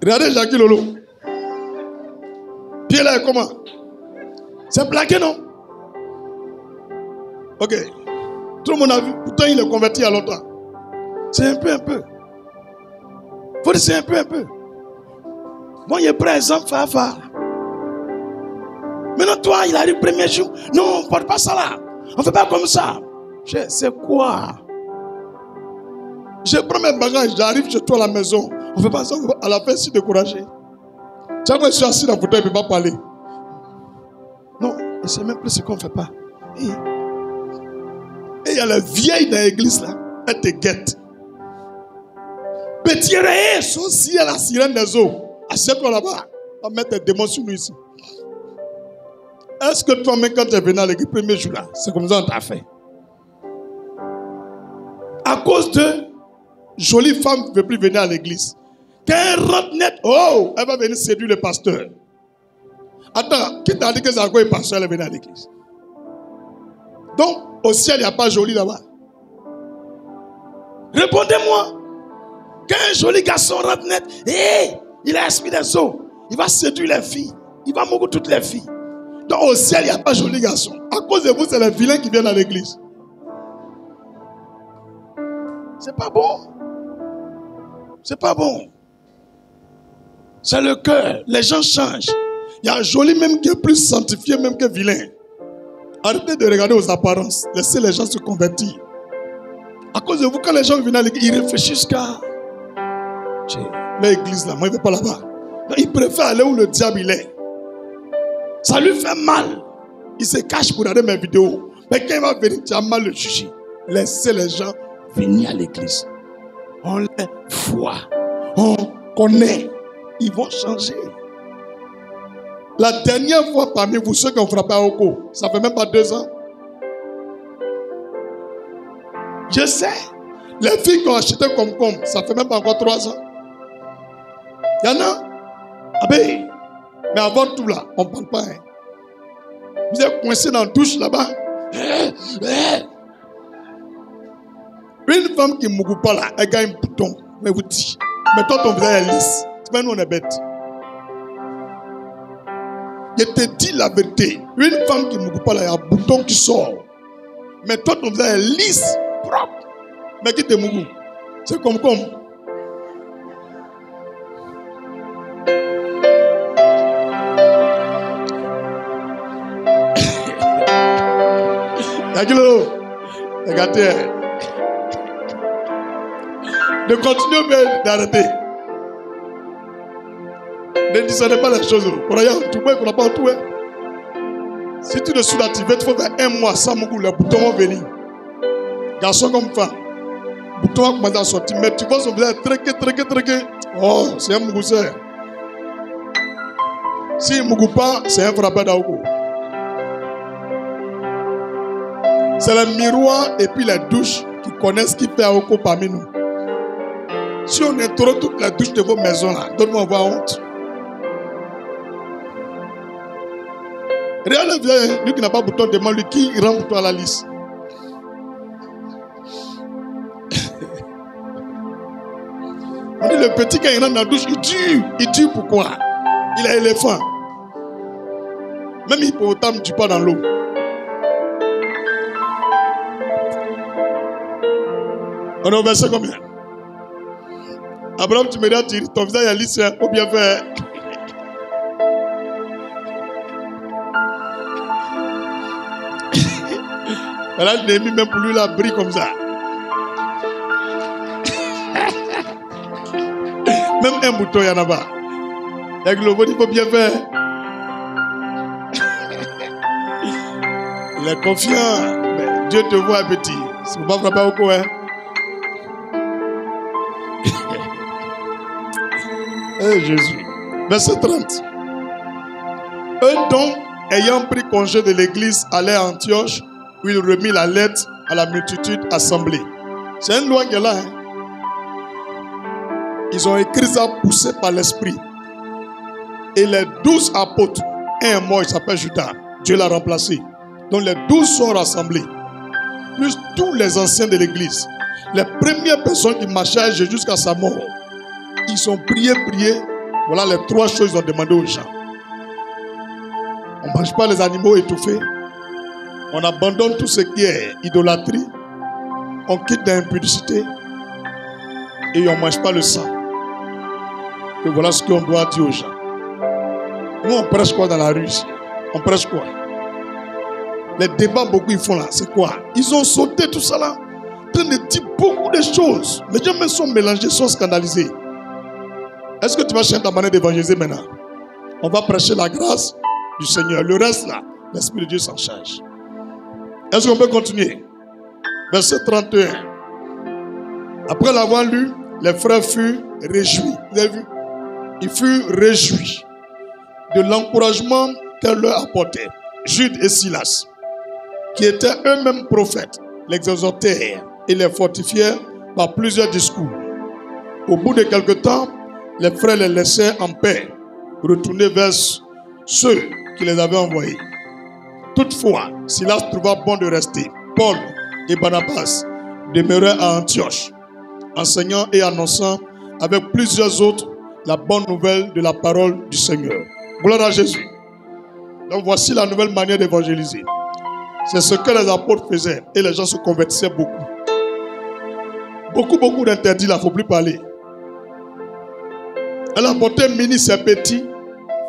Regardez Jackie Lolo. Puis là, comment? C'est plaqué, non? Ok. Tout le monde a vu. Pourtant, il est converti il y a longtemps. C'est un peu. Faut dire c'est un peu. Moi, il prend exemple, Fafa. Maintenant, toi, il arrive le premier jour. Non, on ne porte pas ça là. On ne fait pas comme ça. C'est quoi? Je prends mes bagages, j'arrive chez toi à la maison. On ne fait pas ça. À la fin, je suis découragé. Chaque fois que je suis assis dans le fauteuil, il ne peut pas parler. Non, et c'est même plus ce qu'on ne fait pas. Et il y a la vieille dans l'église là. Elle te guette. Petit ré, sauci à la sirène des eaux. Assieds-toi là-bas. On va mettre tes démons sur nous ici. Est-ce que toi-même, quand tu es venu à l'église, le premier jour là, c'est comme ça qu'on t'a fait? À cause de jolies femmes qui ne veulent plus venir à l'église. Quand elle rentre net, oh, elle va venir séduire le pasteur. Attends, qui t'a dit que c'est à quoi le pasteur est venu à l'église? Donc, au ciel, il n'y a pas joli là-bas. Répondez-moi. Quand un joli garçon rentre net, il a l'esprit des eaux. Il va séduire les filles. Il va mourir toutes les filles. Donc, au ciel, il n'y a pas joli garçon. À cause de vous, c'est les vilains qui viennent à l'église. C'est pas bon. C'est pas bon. C'est le cœur. Les gens changent. Il y a un joli même qui est plus sanctifié même que vilain. Arrêtez de regarder aux apparences. Laissez les gens se convertir. À cause de vous, quand les gens viennent à l'église, ils réfléchissent qu'à l'église là. Moi, il ne veut pas là-bas. Il préfère aller où le diable il est. Ça lui fait mal. Il se cache pour regarder mes vidéos. Mais quand il va venir, tu as mal le juger. Laissez les gens venir à l'église. On les voit. On connaît. Ils vont changer. La dernière fois parmi vous, ceux qui ont frappé à Oko, ça fait même pas 2 ans. Je sais. Les filles qui ont acheté comme ça fait même pas encore 3 ans. Il y en a. Ah ben, mais avant tout là, on ne parle pas. Hein. Vous êtes coincé dans la douche là-bas. Une femme qui ne mougue pas là, elle gagne un bouton. Mais vous dites, mais toi ton visage est lisse. C'est pas nous on est bête. Je te dis la vérité. Une femme qui ne mougue pas là, il y a un bouton qui sort. Mais toi ton visage est lisse, propre. Mais qui te mougue? C'est comme. Regardez. De continuer mais d'arrêter. Ne discernez pas les choses. Croyez en tout, qu'on n'a pas en tout. Si tu ne suis activé, il faut faire 1 mois sans mougou, les boutons vont venir. Garçon comme femme. Les boutons vont commencer à sortir. Mais tu vois son visage tréqué. Oh, c'est un mougou. S'il ne mougou pas, c'est un frappé d'Aouko. C'est le miroir et puis les douches qui connaissent ce qui fait Aouko parmi nous. Si on intro toutes les douches de vos maisons là, donne-moi avoir honte. Regarde le vieux, lui qui n'a pas de bouton, demande lui qui rentre pour toi à la liste. On dit le petit quand il rentre dans la douche, il tue pourquoi? Il est éléphant. Même hippopotame ne tue pas dans l'eau. On est au verset combien? Abraham, tu me dis, ton visage est lisse, ou bien fait. Voilà, Néhémie, même pour lui, la brille comme ça. Même un bouton, il y en a pas. Avec le il faut bien faire. Il est confiant. Mais Dieu te voit petit. Si vous ne frappez pas au coin. Hein? Eh Jésus. Verset 30. Eux donc, ayant pris congé de l'église, allaient à Antioche, où il remit la lettre à la multitude assemblée. C'est une loi qui est là. Hein? Ils ont écrit ça poussé par l'esprit. Et les 12 apôtres, un est mort, il s'appelle Judas. Dieu l'a remplacé. Donc les 12 sont rassemblés. Plus tous les anciens de l'église. Les premières personnes qui marchaient jusqu'à sa mort. Ils ont prié. Voilà les 3 choses qu'ils ont demandé aux gens. On ne mange pas les animaux étouffés. On abandonne tout ce qui est idolâtrie. on quitte l'impudicité et on ne mange pas le sang. Et voilà ce qu'on doit dire aux gens. Nous, on prêche quoi dans la rue ici? On prêche quoi? Les débats, beaucoup ils font là, c'est quoi? Ils ont sauté tout ça là, en train de dire beaucoup de choses. Les gens même sont mélangés, sont scandalisés. Est-ce que tu vas changer ta manière d'évangéliser maintenant? On va prêcher la grâce du Seigneur. Le reste là, l'Esprit de Dieu s'en charge. Est-ce qu'on peut continuer? Verset 31. Après l'avoir lu, les frères furent réjouis. Vous avez vu? Ils furent réjouis de l'encouragement qu'elle leur apportait. Jude et Silas, qui étaient eux-mêmes prophètes, l'exhortèrent et les fortifièrent par plusieurs discours. Au bout de quelque temps, les frères les laissèrent en paix, retourner vers ceux qui les avaient envoyés. Toutefois, Silas trouva bon de rester. Paul et Barnabas demeuraient à Antioche, enseignant et annonçant avec plusieurs autres la bonne nouvelle de la parole du Seigneur. Gloire à Jésus. Donc voici la nouvelle manière d'évangéliser. C'est ce que les apôtres faisaient et les gens se convertissaient beaucoup. Beaucoup d'interdits là, il ne faut plus parler. Elle a porté mini, c'est petit.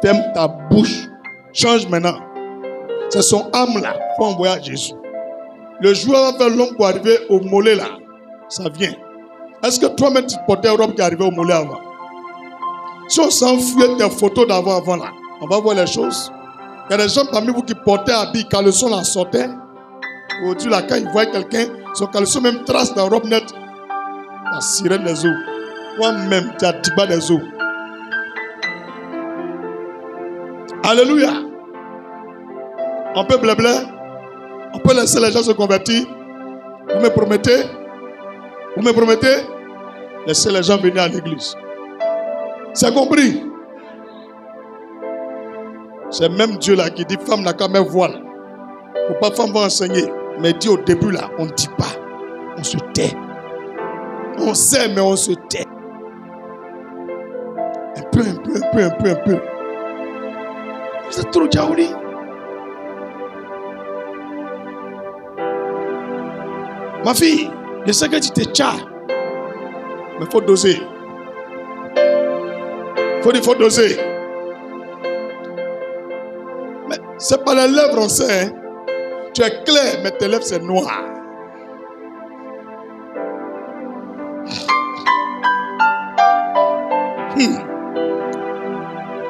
Ferme ta bouche. Change maintenant. C'est son âme là. Il faut envoyer à Jésus. Le jour va faire long pour arriver au mollet là. Ça vient. Est-ce que toi-même tu portais une robe qui arrivait au mollet avant? Si on s'enfuit tes photos d'avant là, on va voir les choses. Il y a des gens parmi vous qui portaient habits, caleçon là sortait. Aujourd'hui là, quand ils voient quelqu'un, son caleçon même trace dans la robe nette. La sirène des eaux. Toi-même, tu as tiba des eaux. Alléluia. On peut blabla. On peut laisser les gens se convertir. Vous me promettez? Vous me promettez? Laissez les gens venir à l'église. C'est compris? C'est même Dieu là qui dit femme n'a qu'à mettre voile. Faut pas femme va enseigner. Mais dit au début là, on ne dit pas. On se tait. On sait mais on se tait. Un peu. Vous êtes trop diabouli. Ma fille, je sais que tu te tchas. Mais il faut doser. Il faut doser. Mais c'est pas les lèvres, on sait. Hein? Tu es clair, mais tes lèvres, c'est noir.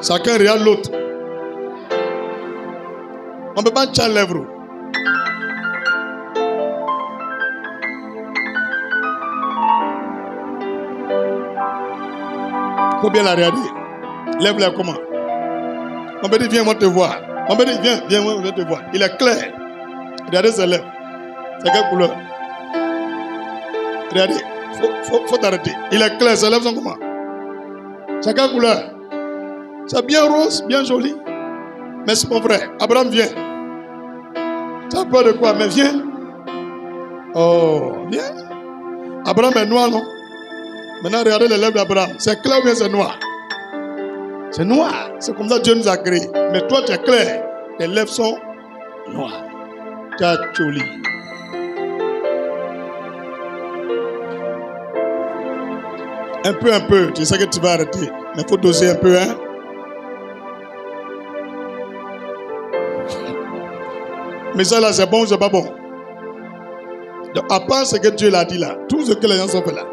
Chacun regarde l'autre. On ne peut pas tchar les lèvres. Il faut bien la regarder. Lève-la comment? On peut dire, viens, moi te voir. On peut dire, viens, moi te voir. Il est clair. Regardez ses lèvres. C'est quelle couleur? Regardez. Faut t'arrêter. Il est clair, ses lèvres sont comment? C'est quelle couleur? C'est bien rose, bien joli. Mais c'est mon frère. Abraham, viens. Tu as peur de quoi? Mais viens. Oh, viens. Abraham est noir, non? Maintenant, regardez les lèvres d'Abraham. C'est clair ou bien c'est noir? C'est noir. C'est comme ça que Dieu nous a créés. Mais toi, tu es clair. Tes lèvres sont noires. Tu es joli. Un peu. Tu sais que tu vas arrêter. Mais il faut doser un peu, hein? Mais ça là, c'est bon ou c'est pas bon? Donc, à part ce que Dieu l'a dit là, tout ce que les gens ont fait là,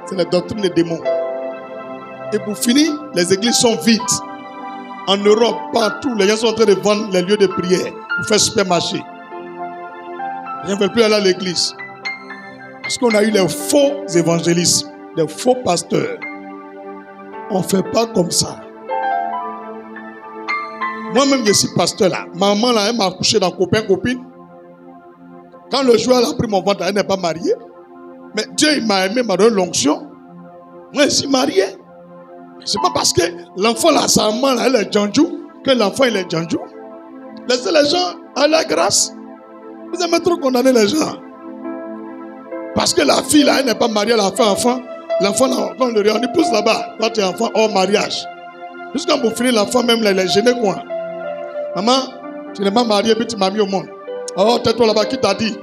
c'est la doctrine des démons. Et pour finir, les églises sont vides. En Europe, partout, les gens sont en train de vendre les lieux de prière pour faire supermarché. Les gens ne veulent plus aller à l'église. Parce qu'on a eu les faux évangélistes, les faux pasteurs. On ne fait pas comme ça. Moi-même, je suis pasteur là. Maman là, elle m'a accouché dans copain-copine. Quand le joueur a pris mon ventre, elle n'est pas mariée. Mais Dieu il m'a aimé, m'a donné l'onction. Moi, je suis marié. C'est pas parce que l'enfant là, sa maman là, elle est djanjou, que l'enfant il est djanjou. Laissez les gens à la grâce. Vous aimez trop condamner les gens. Parce que la fille là, elle n'est pas mariée, elle a fait enfant. L'enfant là, quand on le regarde, on pousse là-bas. Quand tu es enfant hors mariage. Jusqu'à pour finir, l'enfant même là, il est gêné quoi. Maman, tu n'es pas mariée, puis tu m'as mis au monde. Oh, tais-toi là-bas, qui t'a dit?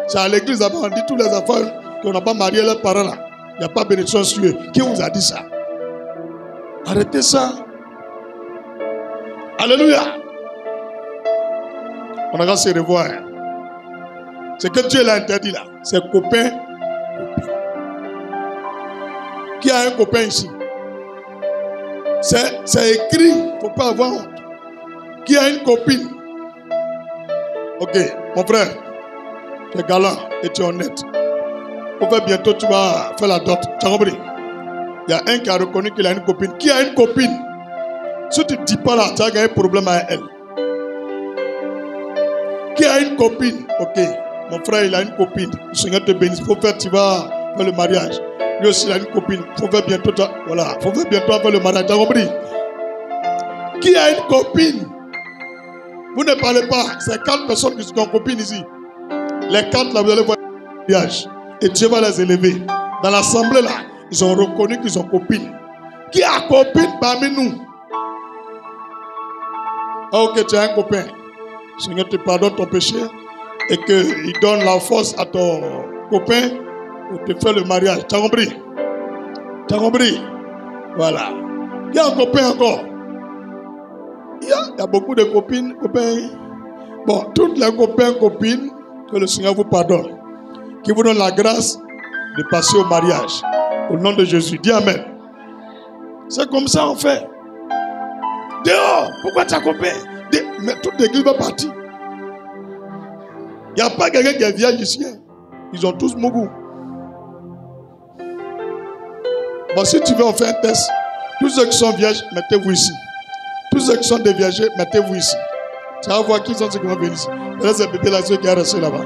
C'est à l'église d'abord, on dit tous les enfants qu'on n'a pas marié leurs parents là. Il n'y a pas bénédiction sur eux. Qui vous a dit ça? Arrêtez ça. Alléluia. On va se revoir. C'est que Dieu l'a interdit là. C'est copain. Qui a un copain ici? C'est écrit. Il ne faut pas avoir honte. Qui a une copine? Ok, mon frère. Tu es galant et tu es honnête. Au fait, bientôt tu vas faire la dot. Tu as compris? Il y a un qui a reconnu qu'il a une copine. Qui a une copine? Si tu ne dis pas là, tu as gagné un problème avec elle. Qui a une copine? Ok, mon frère, il a une copine. Le Seigneur te bénisse. Il faut faire, tu vas faire le mariage. Lui aussi, il a une copine. Il faut faire bientôt, voilà. Il faut faire bientôt faire le mariage. Tu as compris? Qui a une copine? Vous ne parlez pas. C'est 4 personnes qui sont en copine ici. Les 4 là, vous allez voir le mariage. Et Dieu va les élever. Dans l'assemblée là, ils ont reconnu qu'ils ont copine. Qui a copine parmi nous? Ah, ok, tu as un copain. Le Seigneur te pardonne ton péché et qu'il donne la force à ton copain pour te faire le mariage. Tu as compris? Tu as compris? Voilà. Il y a un copain encore. Il y a beaucoup de copines, copains. Bon, toutes les copains, copines, que le Seigneur vous pardonne. Qui vous donne la grâce de passer au mariage. Au nom de Jésus. Dis Amen. C'est comme ça on fait. Dehors, pourquoi tu as copain? Mais toute l'église va partir. Il n'y a pas quelqu'un qui est vierge ici. Ils ont tous mon goût. Bon, si tu veux, on fait un test. Tous ceux qui sont vierges, mettez-vous ici. Tous ceux qui sont déviagés, mettez-vous ici. Tu vas voir qui sont ceux qui vont venir ici. Et là, c'est bébé là, ceux qui sont restés là-bas.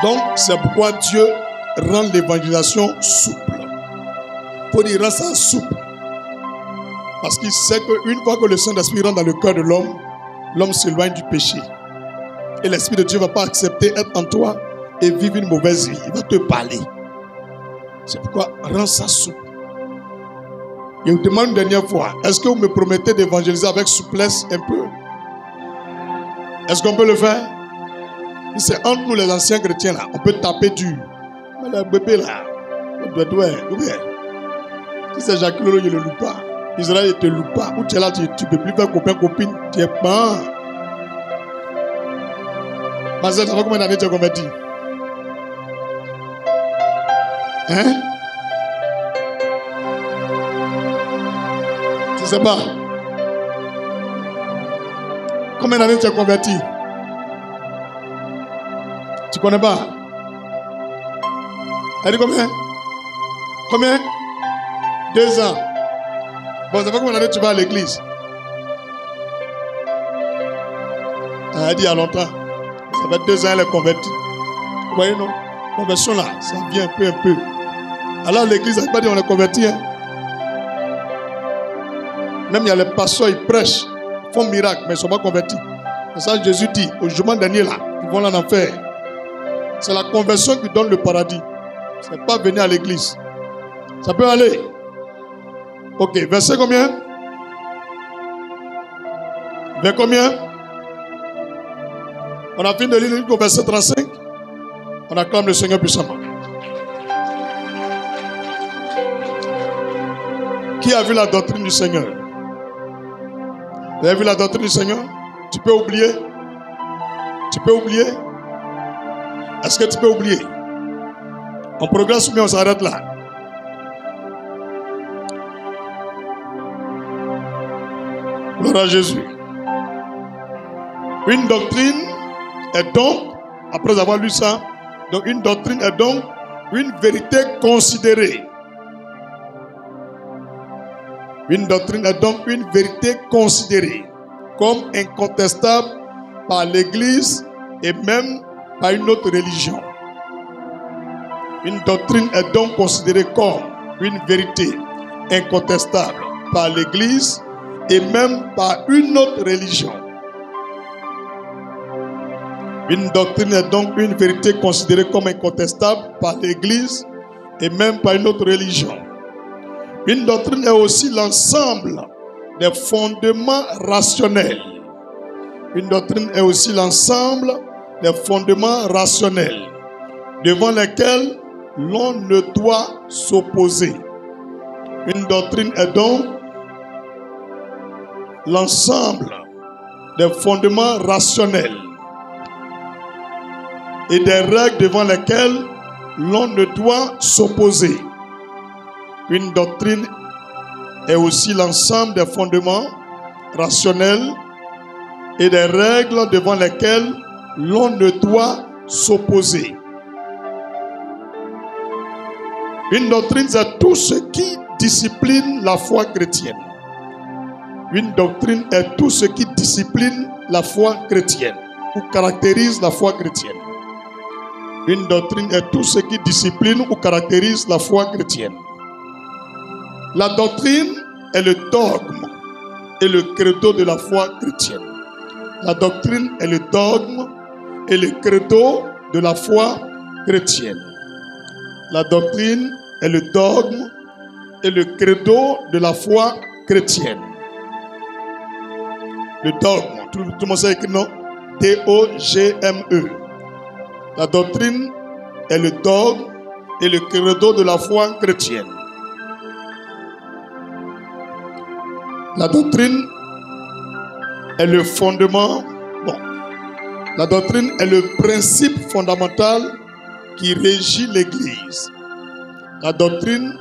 Donc, c'est pourquoi Dieu rend l'évangélisation souple. Il faut dire, rend ça souple. Parce qu'il sait qu'une fois que le Saint-Esprit rentre dans le cœur de l'homme, l'homme s'éloigne du péché. Et l'Esprit de Dieu ne va pas accepter d'être en toi et vivre une mauvaise vie. Il va te parler. C'est pourquoi rend ça souple. Je vous demande une dernière fois, est-ce que vous me promettez d'évangéliser avec souplesse un peu? Est-ce qu'on peut le faire? C'est entre nous les anciens chrétiens là, on peut taper dur. Mais le bébé là, si c'est Jacques Lolo, il ne le loue pas. Israël, il ne te loue pas. Ou tu es là, tu ne peux plus faire copain, copine. Tu es pas. Marcel, ça fait combien d'années tu es converti? Hein? Tu ne sais pas. Combien d'années tu es converti? Tu connais pas? Elle dit combien? Combien? 2 ans. Bon, ça fait combien d'années tu vas à l'église? Elle dit il y a longtemps. Ça fait 2 ans elle est convertie. Vous voyez non? Conversion là, ça vient un peu. Alors l'église, elle n'a pas dit on est converti. Hein? Même il y a les pasteurs, ils prêchent, ils font miracle, mais ils ne sont pas convertis. C'est ça que Jésus dit, au jugement dernier là, ils vont en enfer. C'est la conversion qui donne le paradis. Ce n'est pas venir à l'église. Ça peut aller. Ok, verset combien? Vers combien? On a fini de lire le verset 35. On acclame le Seigneur puissamment. Qui a vu la doctrine du Seigneur? Vous avez vu la doctrine du Seigneur? Tu peux oublier? Tu peux oublier? Est-ce que tu peux oublier? On progresse ou bien on s'arrête là? Gloire à Jésus. Une doctrine est donc, après avoir lu ça, donc une doctrine est donc une vérité considérée. Une doctrine est donc une vérité considérée comme incontestable par l'Église et même par une autre religion. Une doctrine est donc considérée comme une vérité incontestable par l'Église et même par une autre religion. Une doctrine est donc une vérité considérée comme incontestable par l'Église et même par une autre religion. Une doctrine est aussi l'ensemble des fondements rationnels. Une doctrine est aussi l'ensemble des fondements rationnels devant lesquels l'on ne doit s'opposer. Une doctrine est donc l'ensemble des fondements rationnels et des règles devant lesquelles l'on ne doit s'opposer. Une doctrine est aussi l'ensemble des fondements rationnels et des règles devant lesquelles l'on ne doit s'opposer. Une doctrine, c'est tout ce qui discipline la foi chrétienne. Une doctrine est tout ce qui discipline la foi chrétienne ou caractérise la foi chrétienne. Une doctrine est tout ce qui discipline ou caractérise la foi chrétienne. La doctrine est le dogme et le credo de la foi chrétienne. La doctrine est le dogme et le credo de la foi chrétienne. La doctrine est le dogme et le credo de la foi chrétienne. Le dogme, tout le monde sait écrit non? D-O-G-M-E. La doctrine est le dogme et le credo de la foi chrétienne. La doctrine est le fondement. La doctrine est le principe fondamental qui régit l'Église. La doctrine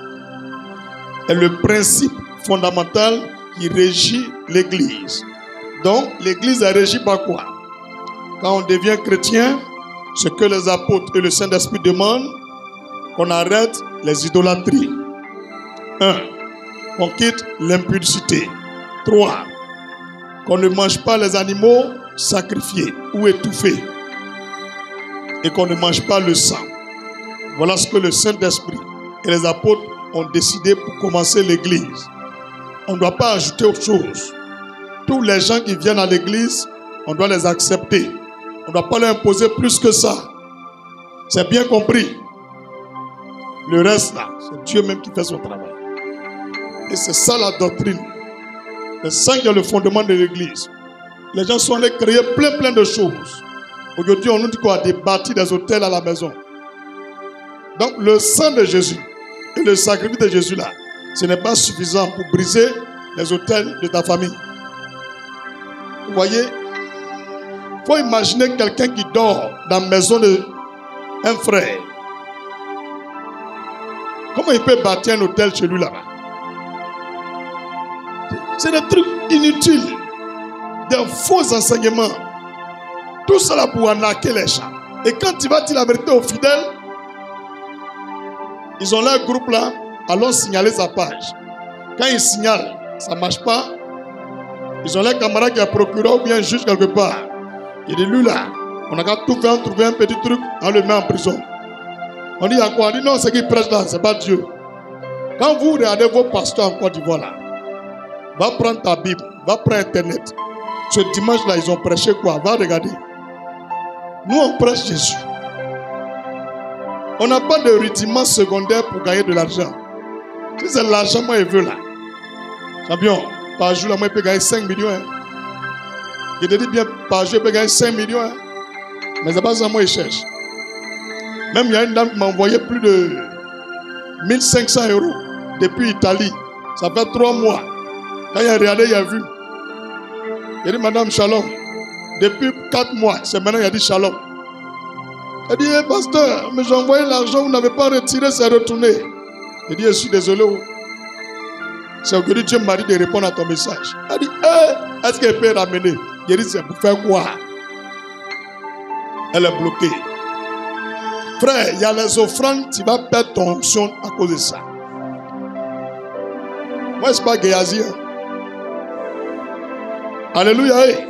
est le principe fondamental qui régit l'Église. Donc, l'Église est régie par quoi? Quand on devient chrétien, ce que les apôtres et le Saint-Esprit demandent, qu'on arrête les idolâtries. 1. Qu'on quitte l'impudicité. 3. Qu'on ne mange pas les animaux sacrifiés ou étouffés. Et qu'on ne mange pas le sang. Voilà ce que le Saint-Esprit et les apôtres ont décidé pour commencer l'Église. On ne doit pas ajouter autre chose. Tous les gens qui viennent à l'Église, on doit les accepter. On ne doit pas leur imposer plus que ça. C'est bien compris. Le reste là, c'est Dieu même qui fait son travail. Et c'est ça la doctrine. C'est ça qui est le fondement de l'Église. Les gens sont allés créer plein de choses. Aujourd'hui, on nous dit quoi? Des bâtis, des hôtels à la maison. Donc le sang de Jésus et le sacrifice de Jésus là, ce n'est pas suffisant pour briser les hôtels de ta famille. Vous voyez, il faut imaginer quelqu'un qui dort dans la maison d'un frère. Comment il peut bâtir un hôtel chez lui là-bas? C'est des trucs inutiles, des faux enseignements. Tout cela pour arnaquer les gens. Et quand tu vas dire la vérité aux fidèles, ils ont leur groupe là, allons signaler sa page. Quand ils signalent, ça ne marche pas. Ils ont leur camarade qui est procureur ou bien juge quelque part. Il dit lui là, on a qu'à tout faire, trouver un petit truc, on le met en prison. On dit à quoi? On dit non, ce qui prêche là, ce n'est pas Dieu. Quand vous regardez vos pasteurs en Côte d'Ivoire là, va prendre ta Bible, va prendre Internet. Ce dimanche là, ils ont prêché quoi? Va regarder. Nous on prêche Jésus. On n'a pas de rudiments secondaires pour gagner de l'argent. Si c'est l'argent, moi, il veut là. Champion, par jour, là, moi, il peut gagner 5 millions. Hein. Je te dis bien, par jour, il peut gagner 5 millions. Hein. Mais c'est pas ça, moi, il cherche. Même, il y a une dame qui m'a envoyé plus de 1500 € depuis Italie. Ça fait 3 mois. Quand il a regardé, il a vu. Il a dit, Madame Shalom, depuis 4 mois, c'est maintenant qu'il a dit Shalom. Il dit, hey, pasteur, mais j'ai envoyé l'argent, vous n'avez pas retiré, c'est retourné. Il dit, je suis désolé. C'est aujourd'hui Dieu m'a dit de répondre à ton message. Il dit, hey, est-ce qu'elle peut ramener? Il dit, c'est pour faire quoi? Elle est bloquée. Frère, il y a les offrandes, tu vas perdre ton onction à cause de ça. Moi, ce n'est pas Géasi. Hein? Alléluia. Hey.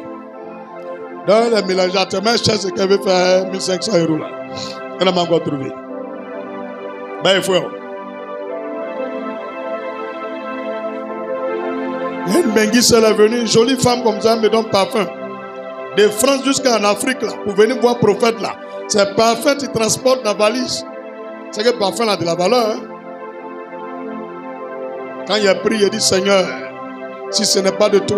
Dans les mélanges, tu mets cher ce qu'elle veut faire 1500 € là. Elle n'a pas encore trouvé. Ben, il faut. Il y a une benguisse, elle est venue, une jolie femme comme ça, me donne parfum. De France jusqu'en Afrique là, pour venir voir le prophète là. C'est parfum, tu transportes dans la valise. C'est que le parfum a de la valeur. Hein? Quand il a pris, il a dit, Seigneur, Si ce n'est pas de toi,